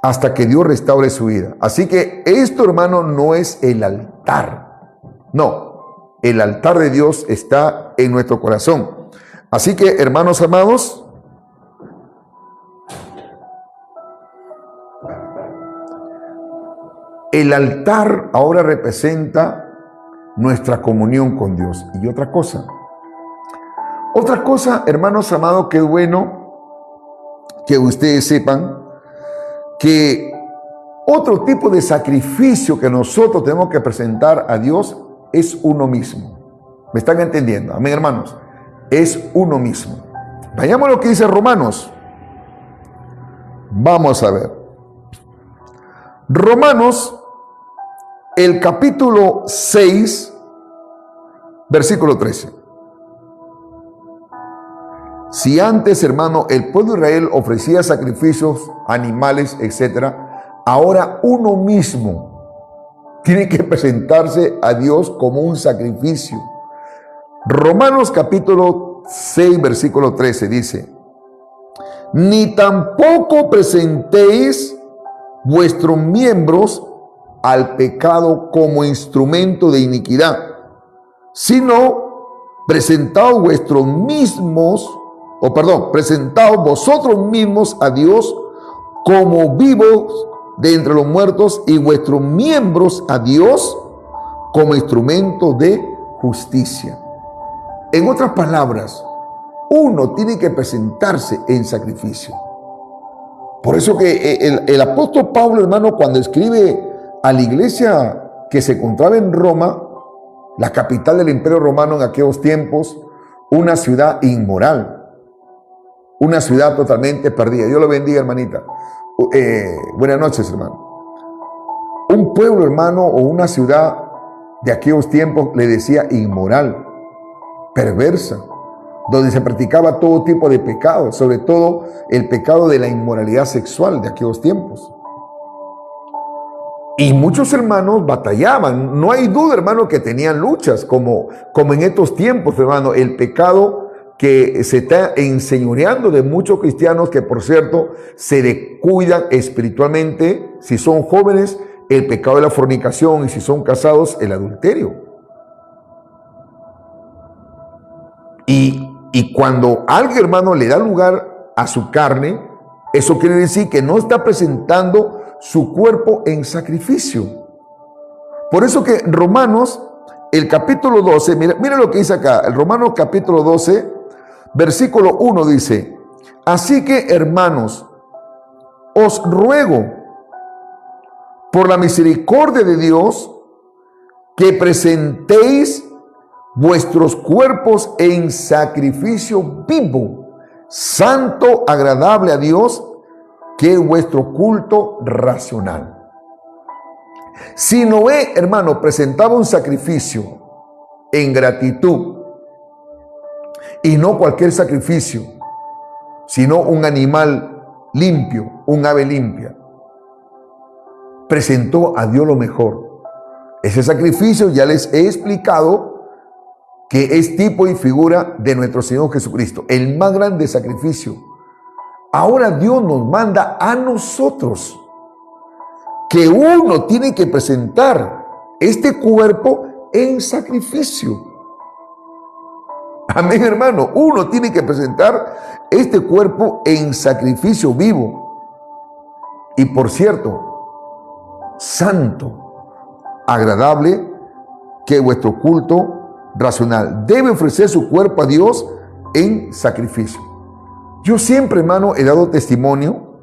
hasta que Dios restaure su vida. Así que esto, hermano, no es el altar. No, el altar de Dios está en nuestro corazón. Así que, hermanos amados, el altar ahora representa nuestra comunión con Dios. Y otra cosa, hermanos amados, que es bueno que ustedes sepan que otro tipo de sacrificio que nosotros tenemos que presentar a Dios es uno mismo. ¿Me están entendiendo? Amén, hermanos. Es uno mismo. Vayamos a lo que dice Romanos. Vamos a ver. Romanos, el capítulo 6, versículo 13. Si antes, hermano, el pueblo de Israel ofrecía sacrificios, animales, etcétera, ahora uno mismo tiene que presentarse a Dios como un sacrificio. Romanos capítulo 6, versículo 13 dice: ni tampoco presentéis vuestros miembros al pecado como instrumento de iniquidad, sino presentaos vosotros mismos a Dios como vivos de entre los muertos, y vuestros miembros a Dios como instrumento de justicia. En otras palabras, uno tiene que presentarse en sacrificio. Por eso que el apóstol Pablo, hermano, cuando escribe a la iglesia que se encontraba en Roma, la capital del Imperio Romano en aquellos tiempos, una ciudad inmoral, una ciudad totalmente perdida. Dios lo bendiga, hermanita. Buenas noches, hermano. Un pueblo, hermano, o una ciudad de aquellos tiempos le decía inmoral, perversa, donde se practicaba todo tipo de pecados, sobre todo el pecado de la inmoralidad sexual de aquellos tiempos. Y muchos hermanos batallaban. No hay duda, hermano, que tenían luchas, como en estos tiempos, hermano, el pecado que se está enseñoreando de muchos cristianos que, por cierto, se descuidan espiritualmente. Si son jóvenes, el pecado de la fornicación, y si son casados, el adulterio. Y cuando alguien, hermano, le da lugar a su carne, eso quiere decir que no está presentando su cuerpo en sacrificio. Por eso que Romanos, el capítulo 12, mira lo que dice acá, el Romanos capítulo 12, versículo 1 dice: así que, hermanos, os ruego por la misericordia de Dios que presentéis vuestros cuerpos en sacrificio vivo, santo, agradable a Dios, que es vuestro culto racional. Si Noé, hermano, presentaba un sacrificio en gratitud, y no cualquier sacrificio, sino un animal limpio, un ave limpia, presentó a Dios lo mejor. Ese sacrificio ya les he explicado que es tipo y figura de nuestro Señor Jesucristo, el más grande sacrificio. Ahora Dios nos manda a nosotros que uno tiene que presentar este cuerpo en sacrificio. Amén, hermano. Uno tiene que presentar este cuerpo en sacrificio vivo. Y por cierto, santo, agradable, que vuestro culto racional. Debe ofrecer su cuerpo a Dios en sacrificio. Yo siempre, hermano, he dado testimonio,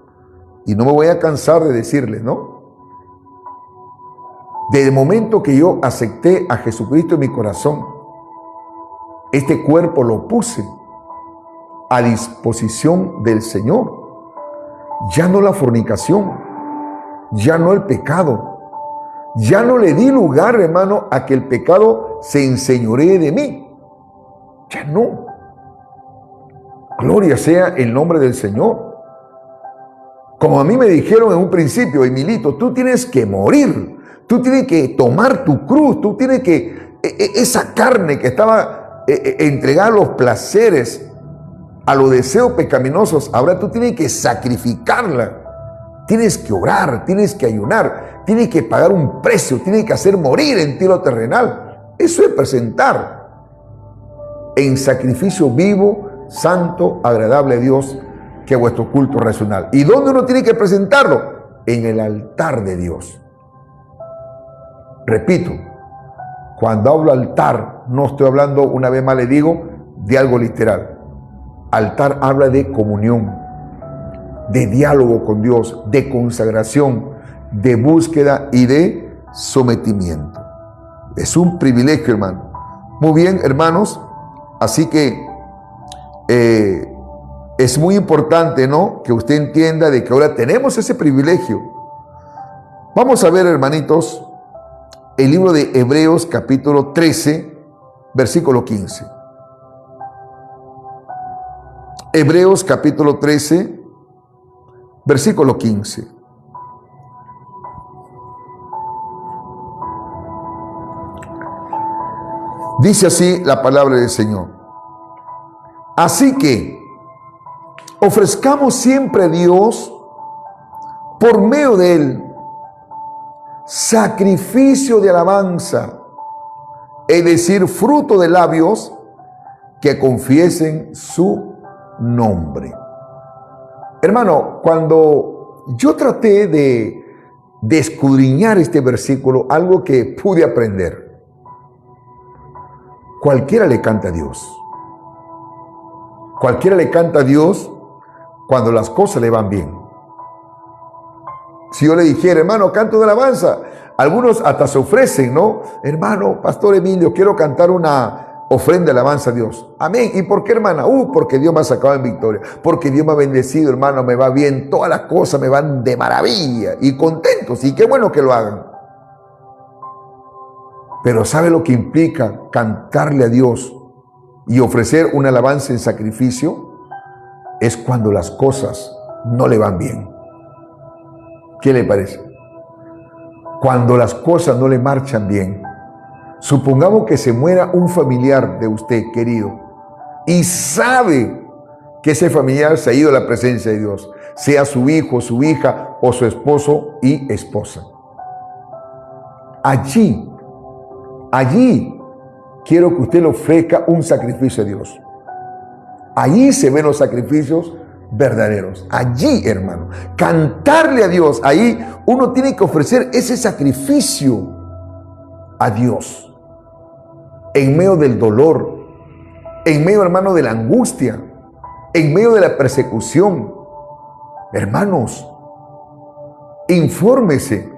y no me voy a cansar de decirles, ¿no? Desde el momento que yo acepté a Jesucristo en mi corazón, este cuerpo lo puse a disposición del Señor. Ya no la fornicación, ya no el pecado, ya no le di lugar, hermano, a que el pecado se enseñoree de mí. Ya no. Gloria sea el nombre del Señor. Como a mí me dijeron en un principio: Emilito, tú tienes que morir, tú tienes que tomar tu cruz, tú tienes que, esa carne que estaba entregada a los placeres, a los deseos pecaminosos, ahora tú tienes que sacrificarla. Tienes que orar, tienes que ayunar, tienes que pagar un precio, tienes que hacer morir en ti lo terrenal. Eso es presentar en sacrificio vivo, santo, agradable a Dios, que es vuestro culto racional. ¿Y dónde uno tiene que presentarlo? En el altar de Dios. Repito, cuando hablo altar, no estoy hablando, una vez más le digo, de algo literal. Altar habla de comunión. de diálogo con Dios, de consagración, de búsqueda y de sometimiento. Es un privilegio, hermano. Muy bien, hermanos. Así que es muy importante, ¿no?, que usted entienda de que ahora tenemos ese privilegio. Vamos a ver, hermanitos, el libro de Hebreos capítulo 13, versículo 15. Hebreos capítulo 13, versículo 15. Dice así la palabra del Señor. Así que ofrezcamos siempre a Dios, por medio de Él, sacrificio de alabanza, es decir, fruto de labios que confiesen su nombre. Hermano, cuando yo traté de escudriñar este versículo, algo que pude aprender: cualquiera le canta a Dios. Cualquiera le canta a Dios cuando las cosas le van bien. Si yo le dijera, hermano, canto de alabanza, algunos hasta se ofrecen, ¿no? Hermano, Pastor Emilio, quiero cantar una ofrenda de alabanza a Dios. Amén. ¿Y por qué, hermana? Porque Dios me ha sacado en victoria. Porque Dios me ha bendecido, hermano, me va bien. Todas las cosas me van de maravilla y contentos. Y qué bueno que lo hagan. Pero ¿sabe lo que implica cantarle a Dios y ofrecer una alabanza en sacrificio? Es cuando las cosas no le van bien. ¿Qué le parece? Cuando las cosas no le marchan bien. Supongamos que se muera un familiar de usted, querido, y sabe que ese familiar se ha ido a la presencia de Dios, sea su hijo, su hija o su esposo y esposa. Allí quiero que usted le ofrezca un sacrificio a Dios. Allí se ven los sacrificios verdaderos. Allí, hermano, cantarle a Dios. Ahí uno tiene que ofrecer ese sacrificio a Dios. En medio del dolor, en medio, hermano, de la angustia, en medio de la persecución. Hermanos, infórmese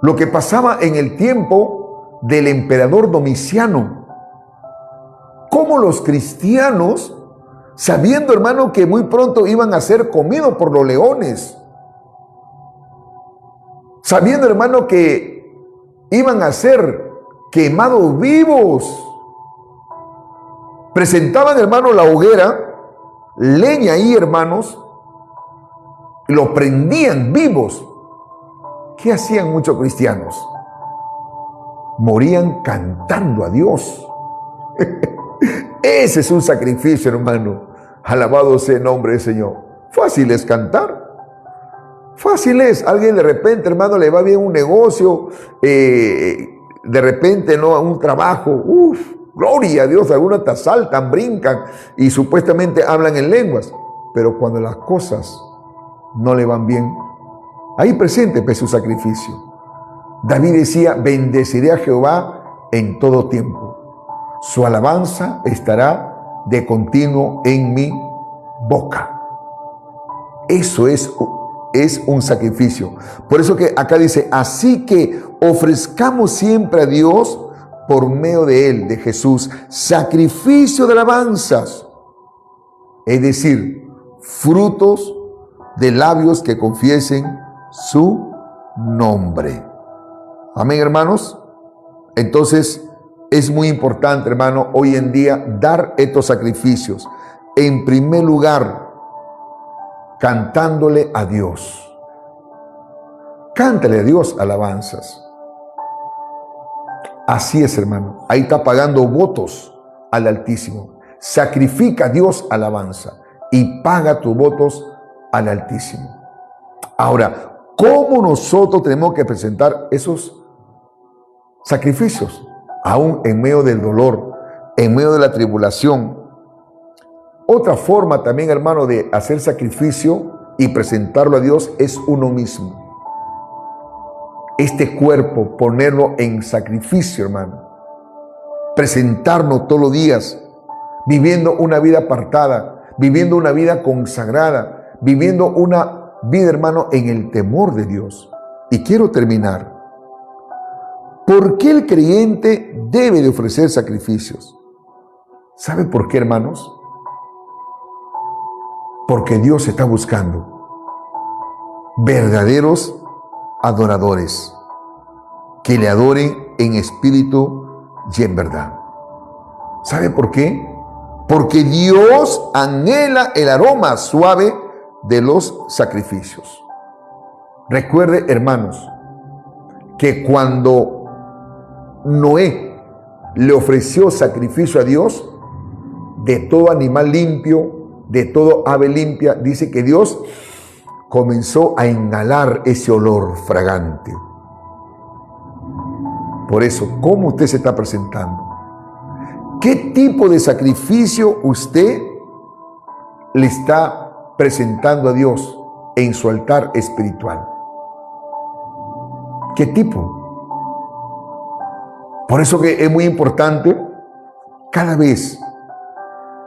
lo que pasaba en el tiempo del emperador Domiciano. Cómo los cristianos, sabiendo, hermano, que muy pronto iban a ser comidos por los leones, sabiendo, hermano, que iban a ser quemados vivos, presentaban, hermano, la hoguera, leña ahí, hermanos, lo prendían vivos. ¿Qué hacían muchos cristianos? Morían cantando a Dios. Ese es un sacrificio, hermano. Alabado sea el nombre del Señor. Fácil es cantar. Fácil es. Alguien de repente, hermano, le va bien un negocio, de repente, no, a un trabajo. Gloria a Dios. Algunos te saltan, brincan y supuestamente hablan en lenguas. Pero cuando las cosas no le van bien, ahí presente pues su sacrificio. David decía, bendeciré a Jehová en todo tiempo. Su alabanza estará de continuo en mi boca. Eso es un sacrificio. Por eso que acá dice, así que ofrezcamos siempre a Dios por medio de Él, de Jesús, sacrificio de alabanzas. Es decir, frutos de labios que confiesen su nombre. Amén, hermanos. Entonces, es muy importante, hermano, hoy en día dar estos sacrificios. En primer lugar, cantándole a Dios. Cántale a Dios alabanzas. Así es, hermano. Ahí está pagando votos al Altísimo. Sacrifica a Dios alabanza y paga tus votos al Altísimo. Ahora, ¿cómo nosotros tenemos que presentar esos sacrificios? Aún en medio del dolor, en medio de la tribulación. Otra forma también, hermano, de hacer sacrificio y presentarlo a Dios es uno mismo. Este cuerpo, ponerlo en sacrificio, hermano. Presentarnos todos los días, viviendo una vida apartada, viviendo una vida consagrada, viviendo una vida, hermano, en el temor de Dios. Y quiero terminar. ¿Por qué el creyente debe de ofrecer sacrificios? ¿Sabe por qué, hermanos? Porque Dios está buscando verdaderos adoradores que le adoren en espíritu y en verdad. ¿Sabe por qué? Porque Dios anhela el aroma suave de los sacrificios. Recuerde, hermanos, que cuando Noé le ofreció sacrificio a Dios, de todo animal limpio, de todo ave limpia, dice que Dios comenzó a inhalar ese olor fragante. Por eso, ¿cómo usted se está presentando? ¿Qué tipo de sacrificio usted le está presentando a Dios en su altar espiritual? ¿Qué tipo? Por eso que es muy importante, cada vez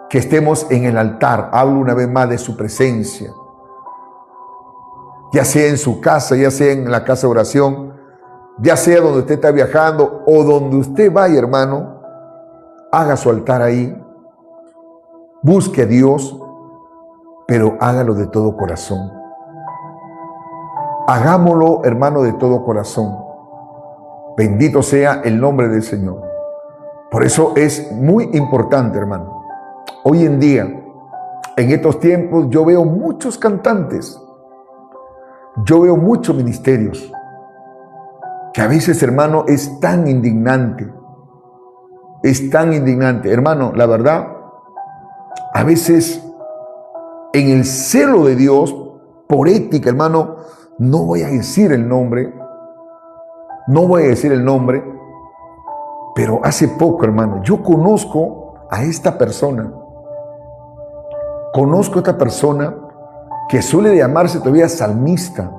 que estemos en el altar, hablo una vez más de su presencia, ya sea en su casa, ya sea en la casa de oración, ya sea donde usted está viajando o donde usted vaya, hermano, haga su altar ahí, busque a Dios, pero hágalo de todo corazón. Hagámoslo, hermano, de todo corazón. Bendito sea el nombre del Señor. Por eso es muy importante, hermano. Hoy en día, en estos tiempos, yo veo muchos cantantes, yo veo muchos ministerios, que a veces, hermano, es tan indignante. Es tan indignante. Hermano, la verdad, a veces, en el celo de Dios, por ética, hermano, no voy a decir el nombre, pero hace poco, hermano, yo conozco a esta persona. Conozco a esta persona que suele llamarse todavía salmista.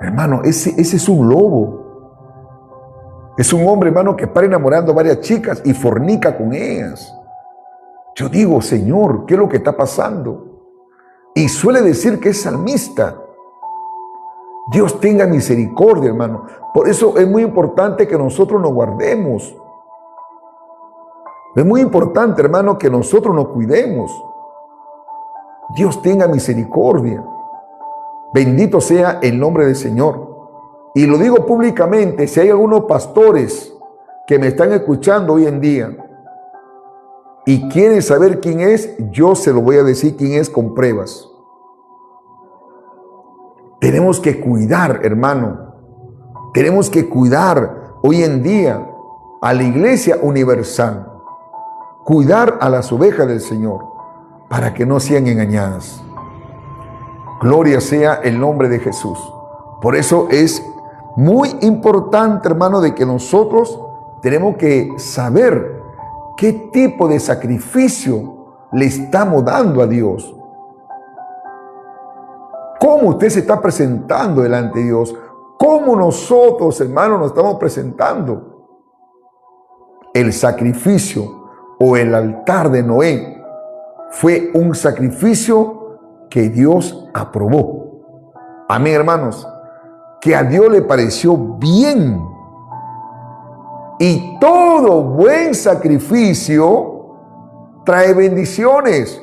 Hermano, ese es un lobo. Es un hombre, hermano, que para enamorando a varias chicas y fornica con ellas. Yo digo, Señor, ¿qué es lo que está pasando? Y suele decir que es salmista. Dios tenga misericordia, hermano. Por eso es muy importante que nosotros nos guardemos. Es muy importante, hermano, que nosotros nos cuidemos. Dios tenga misericordia. Bendito sea el nombre del Señor. Y lo digo públicamente, si hay algunos pastores que me están escuchando hoy en día y quieren saber quién es, yo se lo voy a decir quién es con pruebas. Tenemos que cuidar, hermano. Tenemos que cuidar hoy en día a la iglesia universal. Cuidar a las ovejas del Señor para que no sean engañadas. Gloria sea el nombre de Jesús. Por eso es muy importante, hermano, de que nosotros tenemos que saber qué tipo de sacrificio le estamos dando a Dios. ¿Cómo usted se está presentando delante de Dios? ¿Cómo nosotros, hermanos, nos estamos presentando? El sacrificio o el altar de Noé fue un sacrificio que Dios aprobó. Amén, hermanos. Que a Dios le pareció bien. Y todo buen sacrificio trae bendiciones.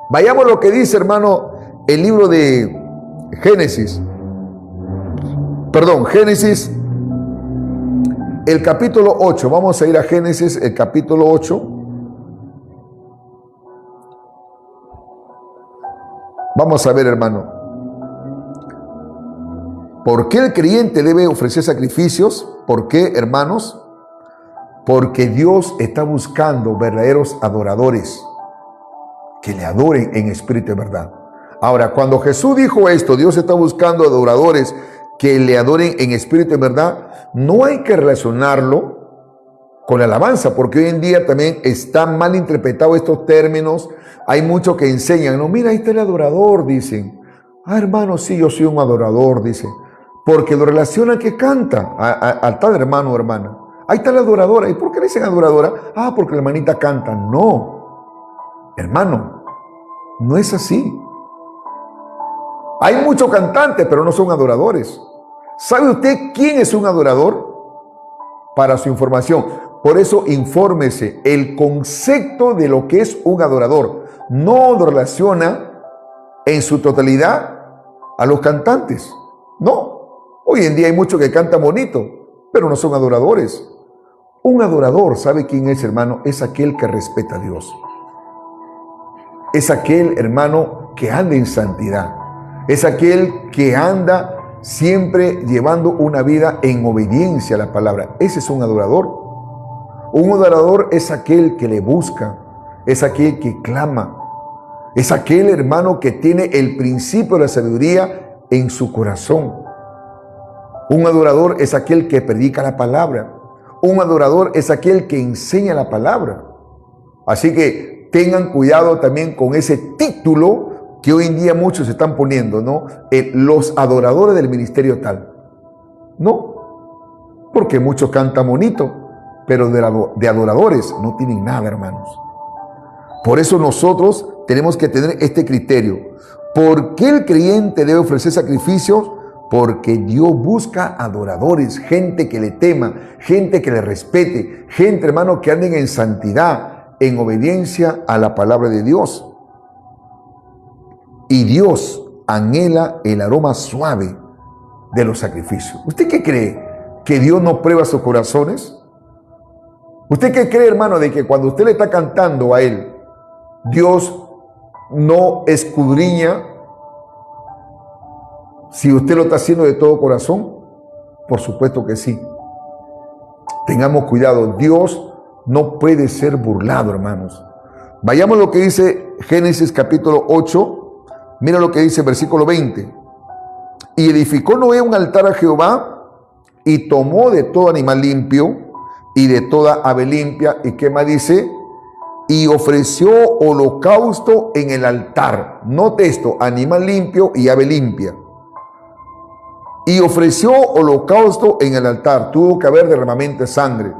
Vayamos a lo que dice, hermano, el libro de Génesis. Génesis, el capítulo 8. Vamos a ir a Génesis, el capítulo 8. Vamos a ver, hermano. ¿Por qué el creyente debe ofrecer sacrificios? ¿Por qué, hermanos? Porque Dios está buscando verdaderos adoradores que le adoren en espíritu y verdad. Ahora, cuando Jesús dijo esto, Dios está buscando adoradores que le adoren en espíritu y verdad, no hay que relacionarlo con la alabanza, porque hoy en día también están mal interpretados estos términos. Hay muchos que enseñan, no, mira, ahí está el adorador, dicen. Ah, hermano, sí, yo soy un adorador, dicen. Porque lo relacionan que canta al tal hermano o hermana. Ahí está la adoradora. ¿Y por qué le dicen adoradora? Ah, porque la hermanita canta. No, hermano, No es así. Hay muchos cantantes, pero no son adoradores. ¿Sabe usted quién es un adorador? Para su información. Por eso infórmese. El concepto de lo que es un adorador no lo relaciona en su totalidad a los cantantes. No. Hoy en día hay muchos que cantan bonito, pero no son adoradores. Un adorador, ¿sabe quién es, hermano? Es aquel que respeta a Dios. Es aquel, hermano, que anda en santidad. Es aquel que anda siempre llevando una vida en obediencia a la palabra. Ese es un adorador. Un adorador es aquel que le busca, es aquel que clama, es aquel, hermano, que tiene el principio de la sabiduría en su corazón. Un adorador es aquel que predica la palabra. Un adorador es aquel que enseña la palabra. Así que tengan cuidado también con ese título que hoy en día muchos están poniendo, ¿no? Los adoradores del ministerio tal. No, porque muchos cantan bonito, pero de adoradores no tienen nada, hermanos. Por eso nosotros tenemos que tener este criterio. ¿Por qué el creyente debe ofrecer sacrificios? Porque Dios busca adoradores, gente que le tema, gente que le respete, gente, hermano, que anden en santidad, en obediencia a la palabra de Dios. Y Dios anhela el aroma suave de los sacrificios. ¿Usted qué cree? ¿Que Dios no prueba sus corazones? ¿Usted qué cree, hermano, de que cuando usted le está cantando a Él, Dios no escudriña si usted lo está haciendo de todo corazón? Por supuesto que sí. Tengamos cuidado. Dios no puede ser burlado, hermanos. Vayamos a lo que dice Génesis capítulo 8. Mira lo que dice el versículo 20. Y edificó Noé un altar a Jehová y tomó de todo animal limpio y de toda ave limpia. ¿Y qué más dice? Y ofreció holocausto en el altar. Note esto, animal limpio y ave limpia. Y ofreció holocausto en el altar. Tuvo que haber derramamiento de sangre.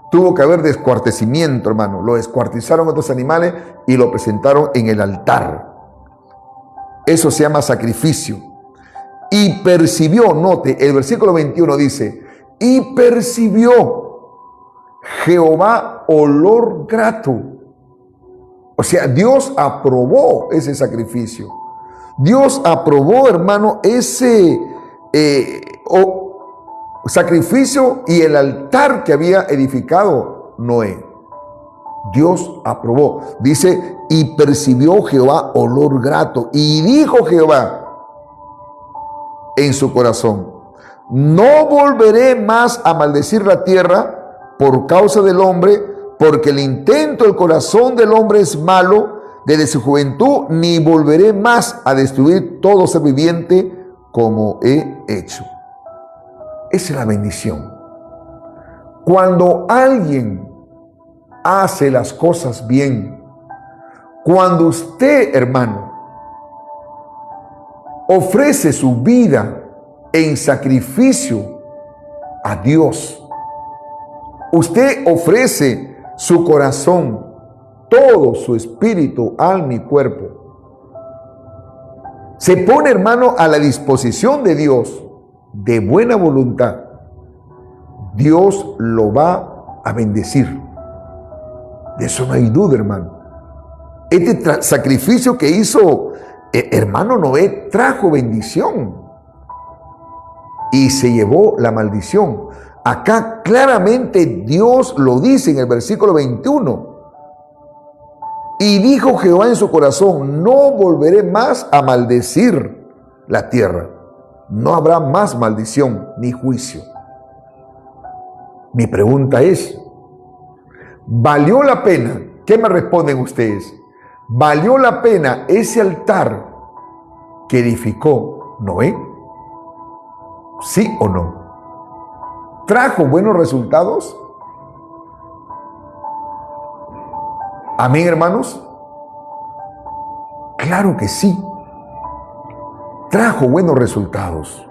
Tuvo que haber descuartecimiento, hermano. Lo descuartizaron estos animales y lo presentaron en el altar. Eso se llama sacrificio. Y percibió, note, el versículo 21 dice, y percibió Jehová olor grato. O sea, Dios aprobó ese sacrificio. Dios aprobó, hermano, ese sacrificio y el altar que había edificado Noé. Dios aprobó. Dice, y percibió Jehová olor grato. Y dijo Jehová en su corazón, no volveré más a maldecir la tierra por causa del hombre, porque el intento del corazón del hombre es malo desde su juventud, ni volveré más a destruir todo ser viviente como he hecho. Esa es la bendición. Cuando alguien hace las cosas bien, cuando usted, hermano, ofrece su vida en sacrificio a Dios, usted ofrece su corazón, todo su espíritu, alma y cuerpo, se pone, hermano, a la disposición de Dios de buena voluntad, Dios lo va a bendecir. De eso no hay duda, hermano. Este sacrificio que hizo hermano Noé trajo bendición y se llevó la maldición. Acá claramente Dios lo dice en el versículo 21. Y dijo Jehová en su corazón, no volveré más a maldecir la tierra. No habrá más maldición ni juicio. Mi pregunta es, ¿valió la pena? ¿Qué me responden ustedes? ¿Valió la pena ese altar que edificó Noé? ¿Sí o no? ¿Trajo buenos resultados? Amén, hermanos. Claro que sí. Trajo buenos resultados.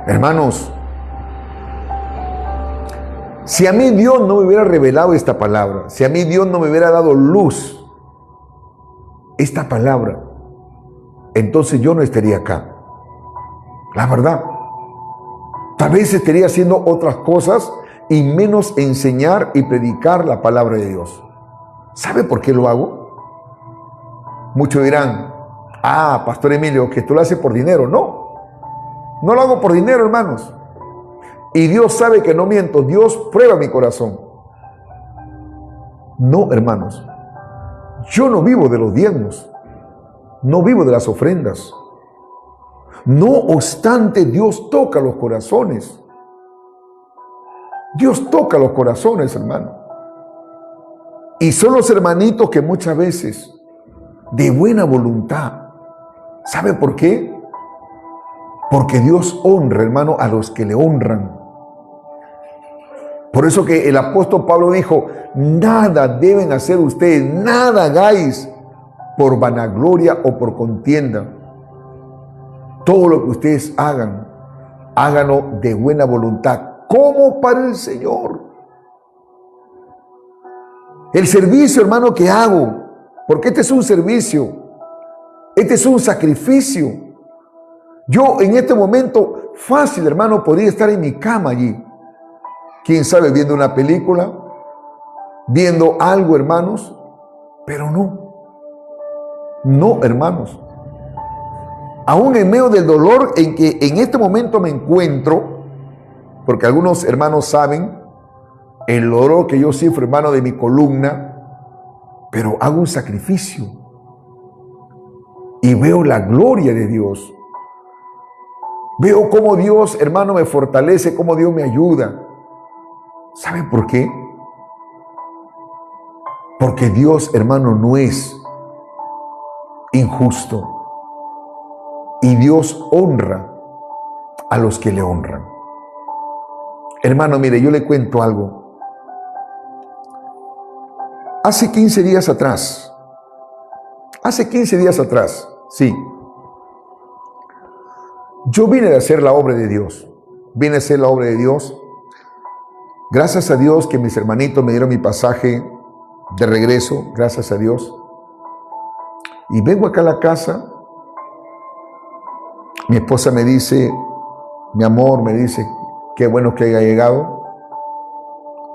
Hermanos, si a mí Dios no me hubiera revelado esta palabra, si a mí Dios no me hubiera dado luz esta palabra, entonces yo no estaría acá. La verdad. Tal vez estaría haciendo otras cosas y menos enseñar y predicar la palabra de Dios. ¿Sabe por qué lo hago? Muchos dirán, Pastor Emilio, que tú lo haces por dinero. No, no lo hago por dinero, hermanos. Y Dios sabe que no miento. Dios prueba mi corazón. No, hermanos. Yo no vivo de los diezmos. No vivo de las ofrendas. No obstante, Dios toca los corazones. Dios toca los corazones, hermano. Y son los hermanitos que muchas veces, de buena voluntad, ¿sabe por qué? Porque Dios honra, hermano, a los que le honran. Por eso que el apóstol Pablo dijo, nada deben hacer ustedes, nada hagáis por vanagloria o por contienda. Todo lo que ustedes hagan, háganlo de buena voluntad, como para el Señor. El servicio, hermano, que hago, porque este es un servicio, este es un sacrificio. Yo en este momento, fácil, hermano, podría estar en mi cama allí. Quién sabe, viendo una película, viendo algo, hermanos, pero no. No, hermanos. Aún en medio del dolor en que en este momento me encuentro, porque algunos hermanos saben el dolor que yo sufro, hermano, de mi columna, pero hago un sacrificio y veo la gloria de Dios. Veo cómo Dios, hermano, me fortalece, cómo Dios me ayuda. ¿Sabe por qué? Porque Dios, hermano, no es injusto. Y Dios honra a los que le honran. Hermano, mire, yo le cuento algo. Hace 15 días atrás, sí, yo vine a hacer la obra de Dios. Vine a hacer la obra de Dios. Gracias a Dios que mis hermanitos me dieron mi pasaje de regreso. Gracias a Dios. Y vengo acá a la casa. Mi esposa me dice, mi amor, me dice, qué bueno que haya llegado.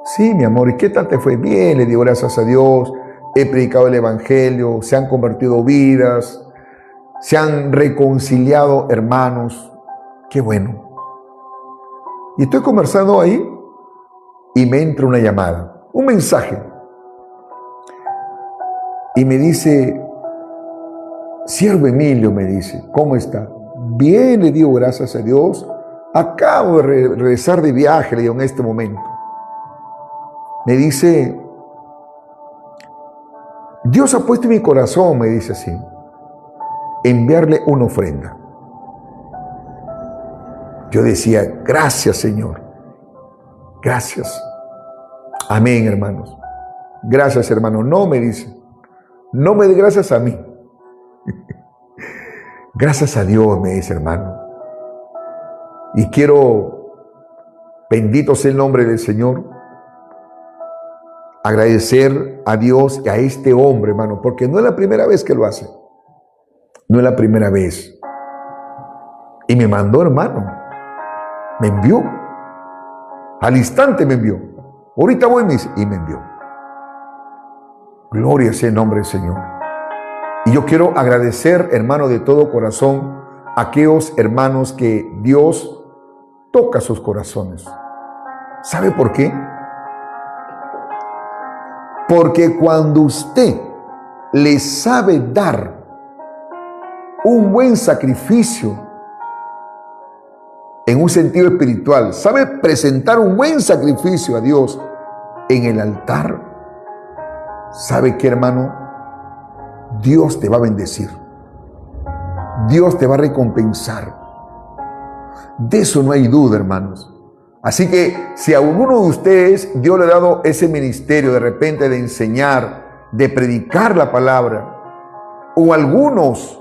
Sí, mi amor, ¿y qué tal te fue? Bien, le digo, gracias a Dios. He predicado el evangelio, se han convertido vidas, se han reconciliado hermanos. Qué bueno. Y estoy conversando ahí y me entra una llamada, un mensaje. Y me dice, siervo Emilio, me dice, ¿cómo está? Bien, le digo, gracias a Dios. Acabo de regresar de viaje, le digo, en este momento. Me dice, Dios ha puesto en mi corazón, me dice así, enviarle una ofrenda. Yo decía, gracias, Señor. Gracias. Amén, hermanos. Gracias, hermano. No, me dice, no me dé gracias a mí. Gracias a Dios, me dice, hermano. Y quiero, bendito sea el nombre del Señor, agradecer a Dios y a este hombre, hermano, porque no es la primera vez que lo hace. No es la primera vez. Y me mandó, hermano. Me envió. Al instante me envió. Ahorita voy, me dice, y me envió. Gloria sea el nombre del Señor. Y yo quiero agradecer, hermano, de todo corazón, a aquellos hermanos que Dios toca sus corazones. ¿Sabe por qué? Porque cuando usted le sabe dar un buen sacrificio en un sentido espiritual, sabe presentar un buen sacrificio a Dios en el altar, ¿sabe qué, hermano? Dios te va a bendecir. Dios te va a recompensar. De eso no hay duda, hermanos. Así que si a alguno de ustedes Dios le ha dado ese ministerio de repente de enseñar, de predicar la palabra, o algunos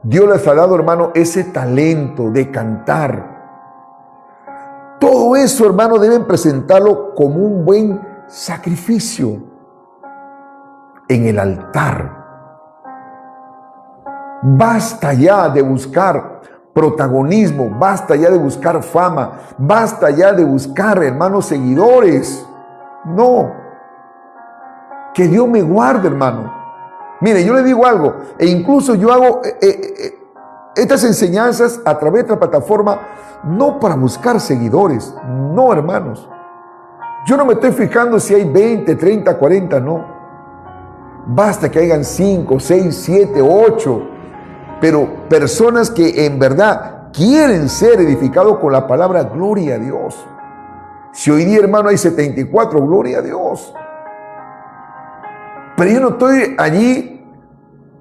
Dios les ha dado, hermano, ese talento de cantar, todo eso, hermano, deben presentarlo como un buen sacrificio en el altar. Basta ya de buscar protagonismo, basta ya de buscar fama, basta ya de buscar, hermanos, seguidores. No. Que Dios me guarde, hermano. Mire, yo le digo algo, e incluso yo hago estas enseñanzas a través de la plataforma, no para buscar seguidores, no, hermanos. Yo no me estoy fijando si hay 20, 30, 40, no. Basta que hayan 5, 6, 7, 8, pero personas que en verdad quieren ser edificados con la palabra gloria a Dios. Si hoy día, hermano, hay 74, gloria a Dios. Pero yo no estoy allí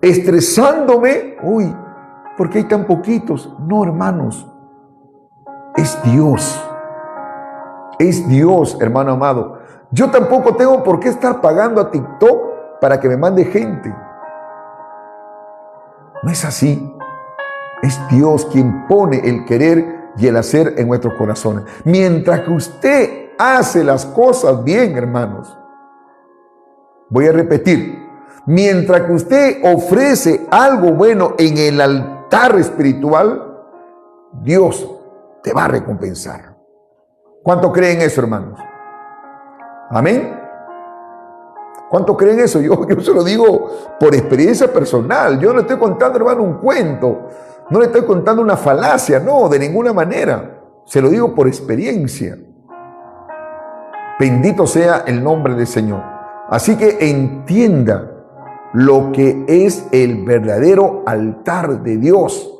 estresándome, uy, porque hay tan poquitos. No, hermanos, es Dios. Es Dios, hermano amado. Yo tampoco tengo por qué estar pagando a TikTok para que me mande gente. No es así. Es Dios quien pone el querer y el hacer en nuestros corazones. Mientras que usted hace las cosas bien, hermanos. Voy a repetir. Mientras que usted ofrece algo bueno en el altar espiritual, Dios te va a recompensar. ¿Cuánto creen eso, hermanos? Amén. ¿Cuánto creen eso? Yo se lo digo por experiencia personal. Yo no le estoy contando, hermano, un cuento. No le estoy contando una falacia, no, de ninguna manera. Se lo digo por experiencia. Bendito sea el nombre del Señor. Así que entienda lo que es el verdadero altar de Dios.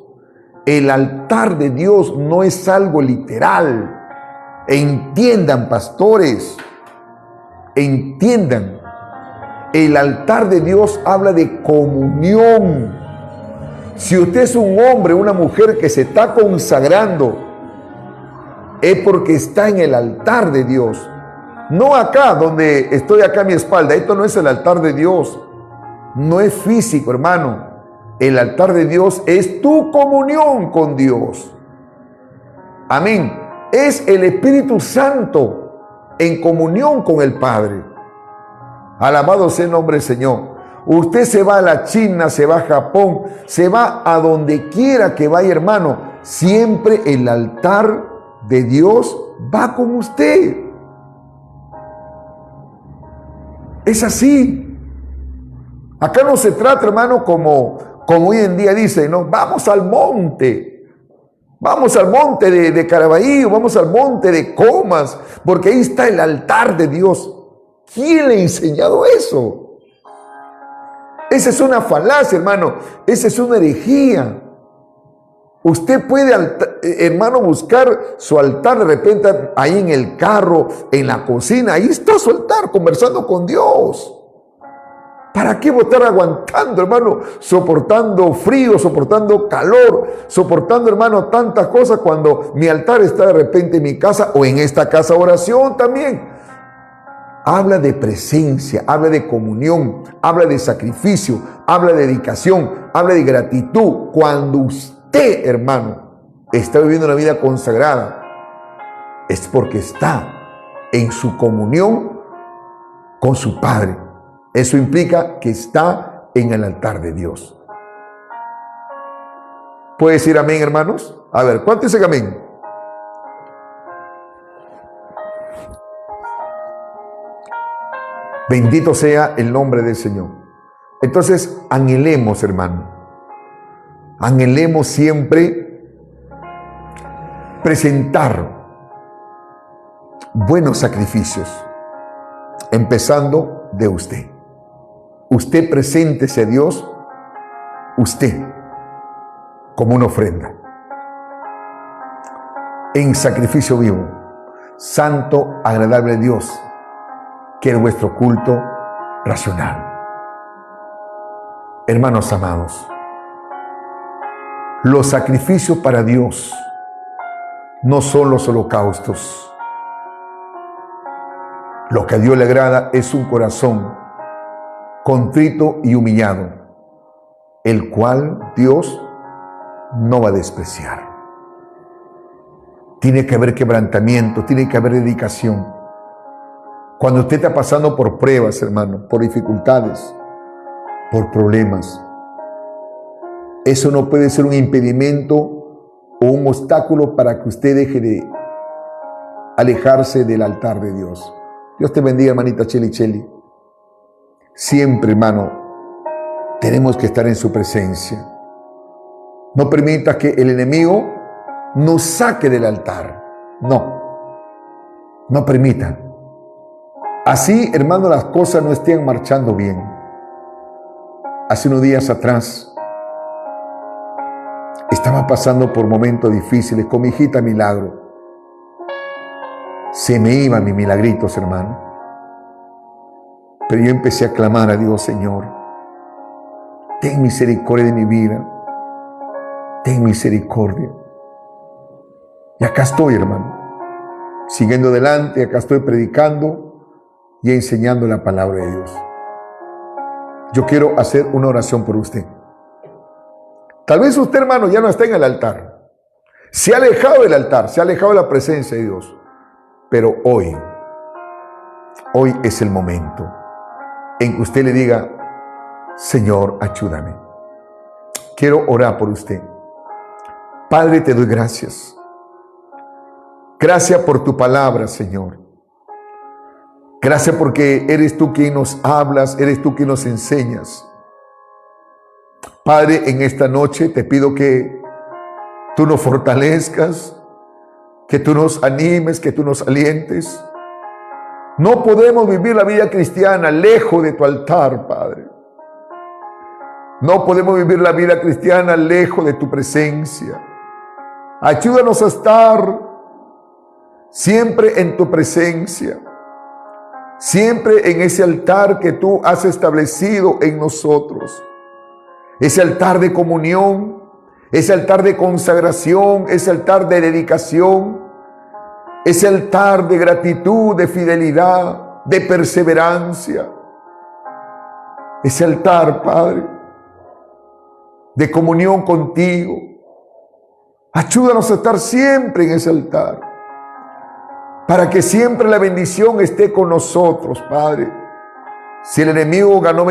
El altar de Dios no es algo literal. Entiendan, pastores, entiendan. El altar de Dios habla de comunión. Si usted es un hombre, una mujer que se está consagrando, es porque está en el altar de Dios. No acá, donde estoy acá a mi espalda. Esto no es el altar de Dios. No es físico, hermano. El altar de Dios es tu comunión con Dios. Amén. Es el Espíritu Santo en comunión con el Padre. Alabado sea el nombre del Señor. Usted se va a la China, se va a Japón, se va a donde quiera que vaya, hermano. Siempre el altar de Dios va con usted. Es así. Acá no se trata, hermano, como hoy en día dicen, ¿no? Vamos al monte. Vamos al monte de Caraballo, vamos al monte de Comas, porque ahí está el altar de Dios. ¿Quién le ha enseñado eso? Esa es una falacia, hermano. Esa es una herejía. Usted puede, hermano, buscar su altar de repente ahí en el carro, en la cocina. Ahí está su altar, conversando con Dios. ¿Para qué estar aguantando, hermano? Soportando frío, soportando calor, soportando, hermano, tantas cosas cuando mi altar está de repente en mi casa o en esta casa oración también. Habla de presencia, habla de comunión, habla de sacrificio, habla de dedicación, habla de gratitud. Cuando usted, hermano, está viviendo una vida consagrada, es porque está en su comunión con su Padre. Eso implica que está en el altar de Dios. ¿Puede decir amén, hermanos? A ver, ¿cuántos dicen amén? Bendito sea el nombre del Señor. Entonces, anhelemos, hermano. Anhelemos siempre presentar buenos sacrificios, empezando de usted. Usted preséntese a Dios, usted, como una ofrenda, en sacrificio vivo, santo, agradable a Dios, que es vuestro culto racional. Hermanos amados, los sacrificios para Dios no son los holocaustos. Lo que a Dios le agrada es un corazón contrito y humillado, el cual Dios no va a despreciar. Tiene que haber quebrantamiento, tiene que haber dedicación. Cuando usted está pasando por pruebas, hermano, por dificultades, por problemas, eso no puede ser un impedimento o un obstáculo para que usted deje de alejarse del altar de Dios. Dios te bendiga, hermanita Cheli. Siempre, hermano, tenemos que estar en su presencia. No permita que el enemigo nos saque del altar. No permita. Así, hermano, las cosas no estén marchando bien. Hace unos días atrás, estaba pasando por momentos difíciles con mi hijita Milagro. Se me iban mis milagritos, hermano. Pero yo empecé a clamar a Dios: Señor, ten misericordia de mi vida. Ten misericordia. Y acá estoy, hermano, siguiendo adelante. Acá estoy predicando y enseñando la palabra de Dios. Yo quiero hacer una oración por usted. Tal vez usted, hermano, ya no está en el altar. Se ha alejado del altar, se ha alejado de la presencia de Dios. Pero hoy es el momento en que usted le diga: Señor, ayúdame. Quiero orar por usted. Padre, te doy gracias. Gracias por tu palabra, Señor. Gracias porque eres tú quien nos hablas, eres tú quien nos enseñas. Padre, en esta noche te pido que tú nos fortalezcas, que tú nos animes, que tú nos alientes. No podemos vivir la vida cristiana lejos de tu altar, Padre. No podemos vivir la vida cristiana lejos de tu presencia. Ayúdanos a estar siempre en tu presencia, siempre en ese altar que tú has establecido en nosotros. Ese altar de comunión, ese altar de consagración, ese altar de dedicación, ese altar de gratitud, de fidelidad, de perseverancia. Ese altar, Padre, de comunión contigo. Ayúdanos a estar siempre en ese altar, para que siempre la bendición esté con nosotros, Padre. Si el enemigo ganó